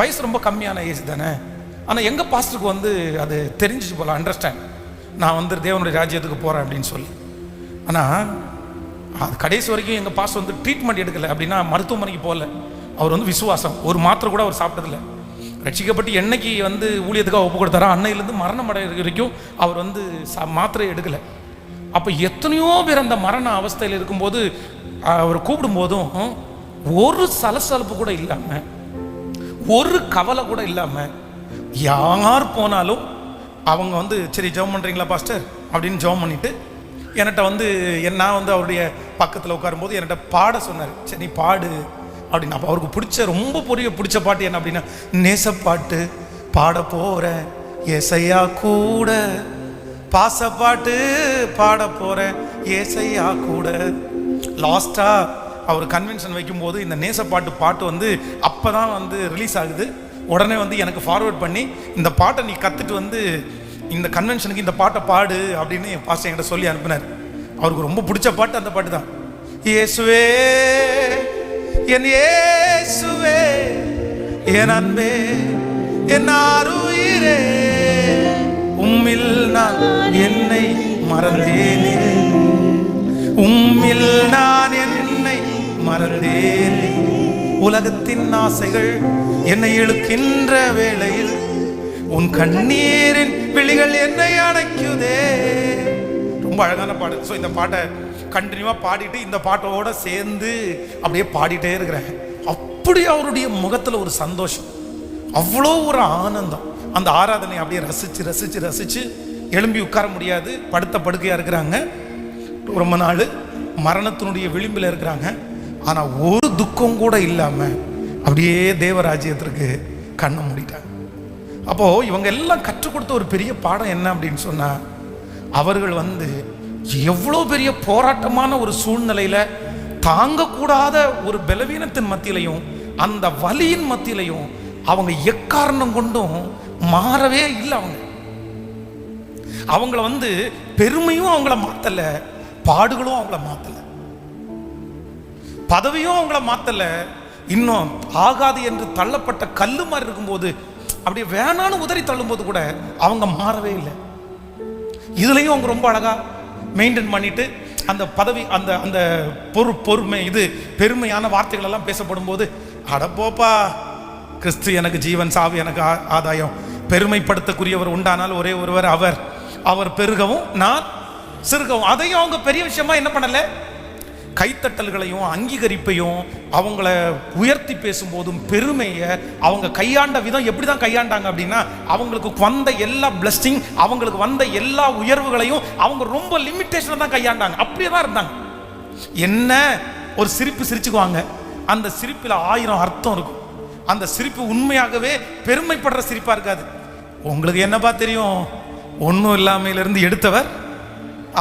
வயசு ரொம்ப கம்மியான ஏஜ் தானே. ஆனால் எங்கள் பாஸ்டருக்கு அது தெரிஞ்சிச்சு போல, அண்டர்ஸ்டாண்ட், நான் தேவனுடைய ராஜ்யத்துக்கு போகிறேன் அப்படின்னு சொல்லி. ஆனால் அது கடைசி வரைக்கும் எங்கள் பாஸ்டர் ட்ரீட்மெண்ட் எடுக்கலை. அப்படின்னா மருத்துவமனைக்கு போகல. அவர் விசுவாசம், ஒரு மாத்திரை கூட அவர் சாப்பிட்டதில்லை. ரட்சிக்கப்பட்டு என்னைக்கு ஊழியத்துக்காக ஒப்பு கொடுத்தாரோ அன்னையிலேருந்து மரணம் அடைய வரைக்கும் அவர் மாத்திரை எடுக்கலை. அப்போ எத்தனையோ பேர் அந்த மரண அவஸ்தையில் இருக்கும்போது அவர் கூப்பிடும்போதும் ஒரு சலசலப்பு கூட இல்லாமல், ஒரு கவலை கூட இல்லாமல், யார் போனாலும் அவங்க சரி ஜெபம் பண்ணுறீங்களா பாஸ்டர் அப்படின்னு ஜெபம் பண்ணிவிட்டு என்கிட்ட நான் அவருடைய பக்கத்தில் உட்காரும்போது என்கிட்ட பாட சொன்னார். சரி நீ பாடு அப்படின்னு. அப்போ அவருக்கு ரொம்ப பிடிச்ச பாட்டு என்ன அப்படின்னா, நேசப்பாட்டு பாட போகிறேன் ஏசையா கூட, பாசப்பாட்டு பாட போகிறேன் ஏசையா கூட. லாஸ்ட்டாக அவர் கன்வென்ஷன் வைக்கும்போது இந்த நேசப்பாட்டு பாட்டு அப்போ தான் ரிலீஸ் ஆகுது. உடனே எனக்கு ஃபார்வேர்ட் பண்ணி இந்த பாட்டை நீ கற்றுட்டு இந்த கன்வென்ஷனுக்கு இந்த பாட்டை பாடு அப்படின்னு பாஸ்டர் என்கிட்ட சொல்லி அனுப்பினார். அவருக்கு ரொம்ப பிடிச்ச பாட்டு அந்த பாட்டு தான். இயேசுவே என் இயேசுவே என் அன்பே என் ஆருயிரே உம்மில் நான் என்னை மறந்தேனே, உம்மில் நான் என்னை மறந்தேனே, உலகத்தின் ஆசைகள் என்னை இழுக்கின்ற வேளையில் உன் கண்ணீரின் விழிகள் என்னை அணைக்குதே. ரொம்ப அழகான பாடல். ஸோ இந்த பாட்டை கண்டினியூவாக பாடிட்டு இந்த பாட்டோட சேர்ந்து அப்படியே பாடிட்டே இருக்கிறேன். அப்படி அவருடைய முகத்தில் ஒரு சந்தோஷம், அவ்வளோ ஒரு ஆனந்தம். அந்த ஆராதனை அப்படியே ரசித்து ரசித்து ரசித்து எழும்பி உட்கார முடியாது, படுத்த படுக்கையாக இருக்கிறாங்க. ரொம்ப நாள் மரணத்தினுடைய விளிம்பில் இருக்கிறாங்க. ஆனால் ஒரு துக்கம் கூட இல்லாமல் அப்படியே தேவராஜ்யத்திற்கு கண்ணை மூடிட்டாங்க. அப்போது இவங்க எல்லாம் கற்றுக் கொடுத்த ஒரு பெரிய பாடம் என்ன அப்படின்னு சொன்னால், அவர்கள் எவ்வளோ பெரிய போராட்டமான ஒரு சூழ்நிலையில் தாங்கக்கூடாத ஒரு பலவீனத்தின் மத்தியிலையும் அந்த வலியின் மத்தியிலையும் அவங்க எக்காரணம் கொண்டும் மாறவே இல்லை. அவங்கள பெருமையும் அவங்கள மாத்தல, பாடுகளும் அவங்கள மாத்தல, பதவியும் அவங்கள மாத்தல. இன்னும் ஆகாது என்று தள்ளப்பட்ட கல்லு மாதிரி இருக்கும்போது அப்படியே வேணான்னு உதறி தள்ளும்போது கூட அவங்க மாறவே இல்லை. இதுலையும் அவங்க ரொம்ப அழகா மெயின்டைன் பண்ணிட்டு அந்த பதவி அந்த அந்த பொறுமை இது பெருமையான வார்த்தைகள் எல்லாம் பேசப்படும் போது, அடப்போப்பா, கிறிஸ்து எனக்கு ஜீவன், சாவு எனக்கு ஆதாயம், பெருமைப்படுத்தக்கூடியவர் உண்டானால் ஒரே ஒருவர், அவர் பெருகவும் நான் சிறுகவும். அதையும் அவங்க பெரிய விஷயமா என்ன பண்ணல, கைத்தட்டல்களையும் அங்கீகரிப்பையும் அவங்கள உயர்த்தி பேசும்போதும் பெருமையை அவங்க கையாண்ட விதம் எப்படி தான் கையாண்டாங்க அப்படின்னா, அவங்களுக்கு வந்த எல்லா பிளஸ்ஸிங், அவங்களுக்கு வந்த எல்லா உயர்வுகளையும் அவங்க ரொம்ப லிமிட்டேஷனை தான் கையாண்டாங்க. அப்படியே தான் இருந்தாங்க. என்ன ஒரு சிரிப்பு சிரிச்சுக்குவாங்க, அந்த சிரிப்பில் 1000 அர்த்தம் இருக்கும். அந்த சிரிப்பு உண்மையாகவே பெருமைப்படுற சிரிப்பா இருக்காது. உங்களுக்கு என்னப்பா தெரியும், ஒன்றும் இல்லாமையிலிருந்து எடுத்தவர்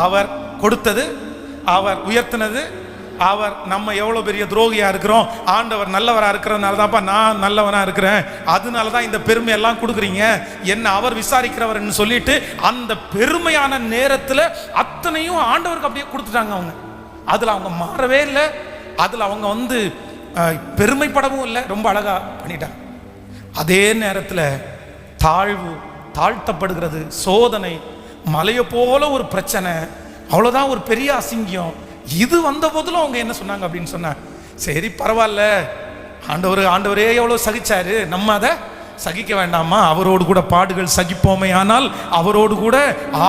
அவர், கொடுத்தது அவர், உயர்த்தினது அவர். நம்ம எவ்வளோ பெரிய துரோகியா இருக்கிறோம், ஆண்டவர் நல்லவராக இருக்கிறதுனால தான்ப்பா நான் நல்லவனா இருக்கிறேன், அதனால தான் இந்த பெருமையெல்லாம் கொடுக்குறீங்க, என்ன அவர் விசாரிக்கிறவர்னு சொல்லிட்டு அந்த பெருமையான நேரத்தில் அத்தனையும் ஆண்டவருக்கு அப்படியே கொடுத்துட்டாங்க. அவங்க அதில் அவங்க மாறவே இல்லை, அதில் அவங்க பெருமைப்படவும் இல்லை, ரொம்ப அழகா பண்ணிட்டாங்க. அதே நேரத்தில் தாழ்த்தப்படுகிறது, சோதனை, மலையை போல ஒரு பிரச்சனை, அவ்வளோதான் ஒரு பெரிய அசிங்கம். இது வந்த போதிலும் அவங்க என்ன சொன்னாங்க அப்படின்னு சொன்னா, சரி பரவாயில்ல, ஆண்டவரே எவ்வளோ சகிச்சாரு, நம்ம அதை சகிக்க வேண்டாமா, அவரோடு கூட பாடுகள் சகிப்போமே, ஆனால் அவரோடு கூட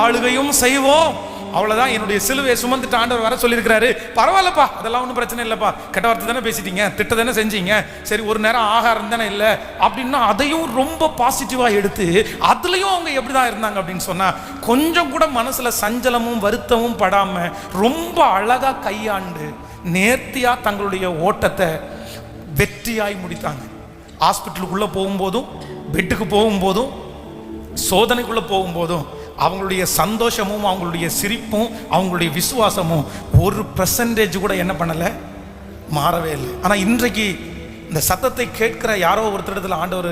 ஆளுகையும் செய்வோம். அவ்வளோதான், என்னுடைய சிலுவையை சுமந்துட்டு ஆண்டவர் வர சொல்லியிருக்கிறாரு, பரவாயில்லப்பா, அதெல்லாம் ஒன்றும் பிரச்சனை இல்லைப்பா, கெட்ட வார்த்தை தானே பேசிட்டீங்க, திட்ட தானே செஞ்சீங்க, சரி ஒரு நேரம் ஆகாரம் தானே இல்லை அப்படின்னா அதையும் ரொம்ப பாசிட்டிவாக எடுத்து அதுலேயும் அவங்க எப்படி தான் இருந்தாங்க அப்படின்னு சொன்னால், கொஞ்சம் கூட மனசில் சஞ்சலமும் வருத்தமும் படாமல் ரொம்ப அழகாக கையாண்டு நேர்த்தியாக தங்களுடைய ஓட்டத்தை வெற்றியாய் முடித்தாங்க. ஹாஸ்பிட்டலுக்குள்ளே போகும்போதும், பெட்டுக்கு போகும்போதும், சோதனைக்குள்ளே போகும்போதும் அவங்களுடைய சந்தோஷமும் அவங்களுடைய சிரிப்பும் அவங்களுடைய விசுவாசமும் 1% கூட என்ன பண்ணலை, மாறவே இல்லை. ஆனால் இன்றைக்கு இந்த சத்தத்தை கேட்கிற யாரோ ஒருத்தரிடத்துல ஆண்டவர்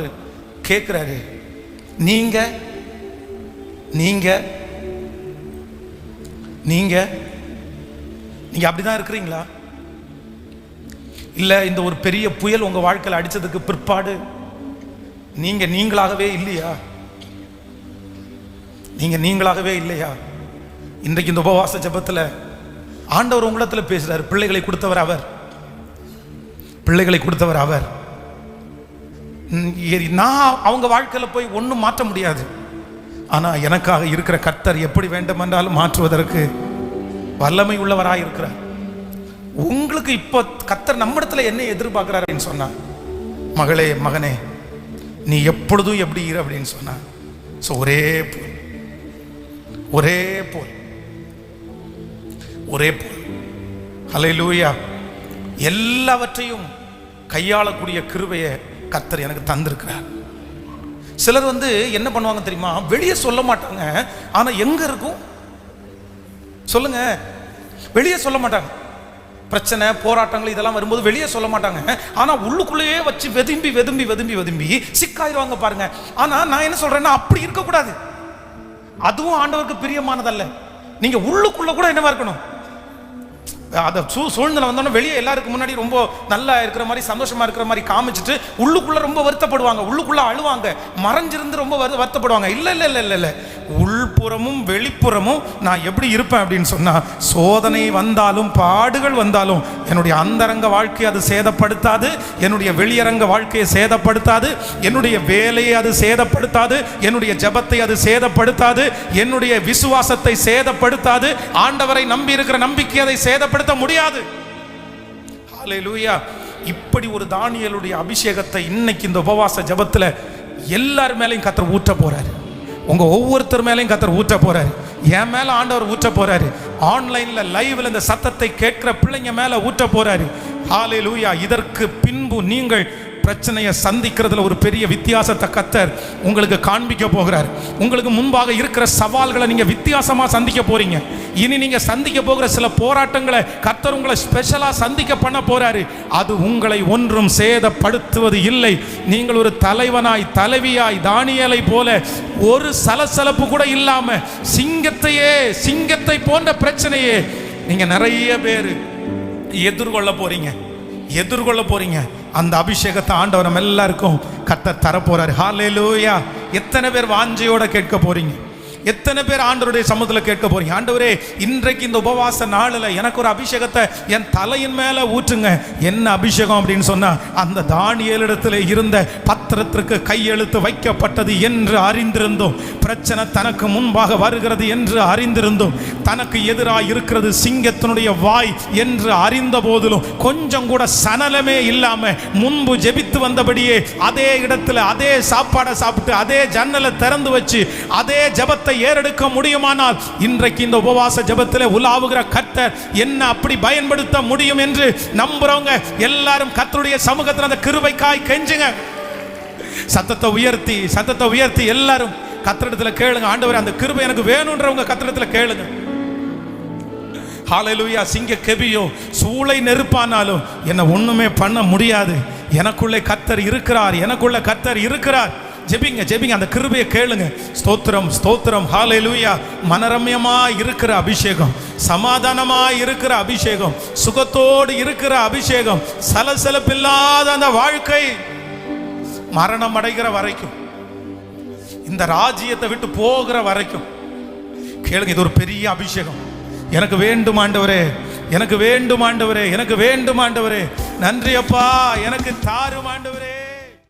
கேட்குறாரு, நீங்க நீங்க நீங்க நீங்க அப்படிதான் இருக்கிறீங்களா? இல்லை இந்த ஒரு பெரிய புயல் உங்கள் வாழ்க்கையில் அடித்ததுக்கு பிற்பாடு நீங்களாகவே இல்லையா? நீங்களாகவே இல்லையா? இன்றைக்கு இந்த உபவாச ஜெபத்தில் ஆண்டவர் உங்களிடத்தில் பேசுகிறார். பிள்ளைகளை கொடுத்தவர் அவர், பிள்ளைகளை கொடுத்தவர் அவர். நான் அவங்க வாழ்க்கையில் போய் ஒன்றும் மாற்ற முடியாது, ஆனால் எனக்காக இருக்கிற கர்த்தர் எப்படி வேண்டுமென்றாலும் மாற்றுவதற்கு வல்லமை உள்ளவராக இருக்கிறார். உங்களுக்கு இப்போ கர்த்தர் நம்மிடத்தில் என்ன எதிர்பார்க்கிறார் அப்படின்னு சொன்னா, மகளே மகனே நீ எப்பொழுதும் எப்படி இரு அப்படின்னு சொன்னா, ஸோ ஒரே போல் ஹல்லேலூயா. எல்லாவற்றையும் கையாளக்கூடிய கிருபையை கர்த்தர் எனக்கு தந்திருக்கிறார். சிலர் என்ன பண்ணுவாங்க தெரியுமா, வெளியே சொல்ல மாட்டாங்க, ஆனா எங்க இருக்கும் சொல்லுங்க, வெளியே சொல்ல மாட்டாங்க. பிரச்சனை போராட்டங்கள் இதெல்லாம் வரும்போது வெளியே சொல்ல மாட்டாங்க, ஆனா உள்ளுக்குள்ளேயே வச்சு வெதும்பி வெதும்பி வெதும்பி வெதும்பி சிக்காயிருவாங்க பாருங்க. ஆனா நான் என்ன சொல்றேன்னா, அப்படி இருக்கக்கூடாது, அதுவும் ஆண்டவருக்கு பிரியமானதல்ல. நீங்க உள்ளுக்குள்ள கூட என்னவா இருக்கணும், அதை சூழ்நிலை வந்தோடனே வெளியே எல்லாருக்கும் முன்னாடி ரொம்ப நல்லா இருக்கிற மாதிரி சந்தோஷமா இருக்கிற மாதிரி காமிச்சிட்டு உள்ளுக்குள்ள ரொம்ப வருத்தப்படுவாங்க, உள்ளுக்குள்ள அழுவாங்க, மறைஞ்சிருந்து ரொம்ப வருத்தப்படுவாங்க. இல்லை இல்லை இல்லை இல்லை இல்லை, உள்புறமும் வெளிப்புறமும் நான் எப்படி இருப்பேன் அப்படின்னு சொன்னா, சோதனை வந்தாலும் பாடுகள் வந்தாலும் என்னுடைய அந்தரங்க வாழ்க்கையை அது சேதப்படுத்தாது, என்னுடைய வெளியரங்க வாழ்க்கையை சேதப்படுத்தாது, என்னுடைய வேலையை அது சேதப்படுத்தாது, என்னுடைய ஜெபத்தை அது சேதப்படுத்தாது, என்னுடைய விசுவாசத்தை சேதப்படுத்தாது, ஆண்டவரை நம்பி இருக்கிற நம்பிக்கை அதை சேதப்படுத்த முடியாது. ஹல்லேலூயா. இப்படி ஒரு தானியேலுடைய அபிஷேகத்தை இன்னைக்கு இந்த உபவாச ஜெபத்தில் எல்லார் மேலையும் கர்த்தர் ஊற்ற போறாரு. உங்க ஒவ்வொருத்தர் மேலையும் கர்த்தர் ஊற்ற போறாரு. என் மேல ஆண்டவர் ஊற்ற போறாரு. ஆன்லைன்ல லைவ்ல இந்த சத்தத்தை கேட்கிற பிள்ளைங்க மேல ஊற்ற போறாரு. ஹல்லேலூயா. இதற்கு பின்பு நீங்கள் பிரச்சனையை சந்திக்கிறதுல ஒரு பெரிய வித்தியாசத்தை கர்த்தர் உங்களுக்கு காண்பிக்க போகிறார். உங்களுக்கு முன்பாக இருக்கிற சவால்களை நீங்க வித்தியாசமா சந்திக்க போறீங்க. இனி நீங்க சந்திக்க போகிற சில போராட்டங்களை கர்த்தர் உங்களை ஸ்பெஷலா சந்திக்க பண்ண போறாரு. அது உங்களை ஒன்றும் சேதப்படுத்துவது இல்லை. நீங்கள் ஒரு தலைவனாய் தலைவியாய் தானியேலை போல ஒரு சலசலப்பு கூட இல்லாம சிங்கத்தை போன்ற பிரச்சனையே நீங்க நிறைய பேர் எதிர்கொள்ள போறீங்க. அந்த அபிஷேகத்தை ஆண்டவர் நம்ம எல்லாருக்கும் கர்த்தர் தர போறாரு. ஹல்லேலூயா. எத்தனை பேர் வாஞ்சையோட கேட்க போறீங்க? எத்தனை பேர் ஆண்டவருடைய சமூகத்தில் கேட்க போறீங்க? ஆண்டவரே, இன்றைக்கு இந்த உபவாச நாளில் எனக்கு ஒரு அபிஷேகத்தை என் தலையின் மேல ஊற்றுங்க. என்ன அபிஷேகம் அப்படின்னு சொன்னா, அந்த தானியேலிடத்தில் இருந்த பத்திரத்திற்கு கையெழுத்து வைக்கப்பட்டது என்று அறிந்திருந்தோம். பிரச்சனை தனக்கு முன்பாக வருகிறது என்று அறிந்திருந்தோம். தனக்கு எதிராக இருக்கிறது சிங்கத்தினுடைய வாய் என்று அறிந்த போதிலும் கொஞ்சம் கூட சனலமே இல்லாம முன்பு ஜெபித்து வந்தபடியே அதே இடத்துல அதே சாப்பாடை சாப்பிட்டு அதே ஜன்னலை திறந்து வச்சு அதே ஜெபத்தை ஏறெடுக்க முடியுமானால் இன்றைக்கு இந்த உபவாச ஜெபத்தில் உலாவுகிற கர்த்தர் என்ன அப்படி பயன்படுத்த முடியும் என்று நம்புறவங்க எல்லாரும் கர்த்தருடைய சமூகத்தில் அந்த கிருபைக்காய் கெஞ்சுங்க. சத்தத்தை உயர்த்தி எல்லாரும் கர்த்தரிடத்தில் கேளுங்க. ஆண்டவரே, அந்த கிருபை எனக்கு வேணும்ன்றவங்க கர்த்தரிடத்தில் கேளுங்க. ஹல்லேலூயா. சிங்க கெபியோ சூளை நெருப்பானாலும் என்ன ஒண்ணுமே பண்ண முடியாது. எனக்குள்ளே கர்த்தர் இருக்கிறார். ஜெபிங்க, அந்த கிருபையை கேளுங்க. ஸ்தோத்திரம். ஹல்லேலூயா. மனரம்யமா இருக்கிற அபிஷேகம், சமாதானமா இருக்கிற அபிஷேகம், சுகத்தோடு இருக்கிற அபிஷேகம், சலசலப்பில்லாத அந்த வாழ்க்கை மரணம் அடைகிற வரைக்கும், இந்த ராஜ்யத்தை விட்டு போகிற வரைக்கும் கேளுங்க. இது ஒரு பெரிய அபிஷேகம். எனக்கு வேண்டும் ஆண்டவரே, நன்றி அப்பா, எனக்கு தாரும் ஆண்டவரே.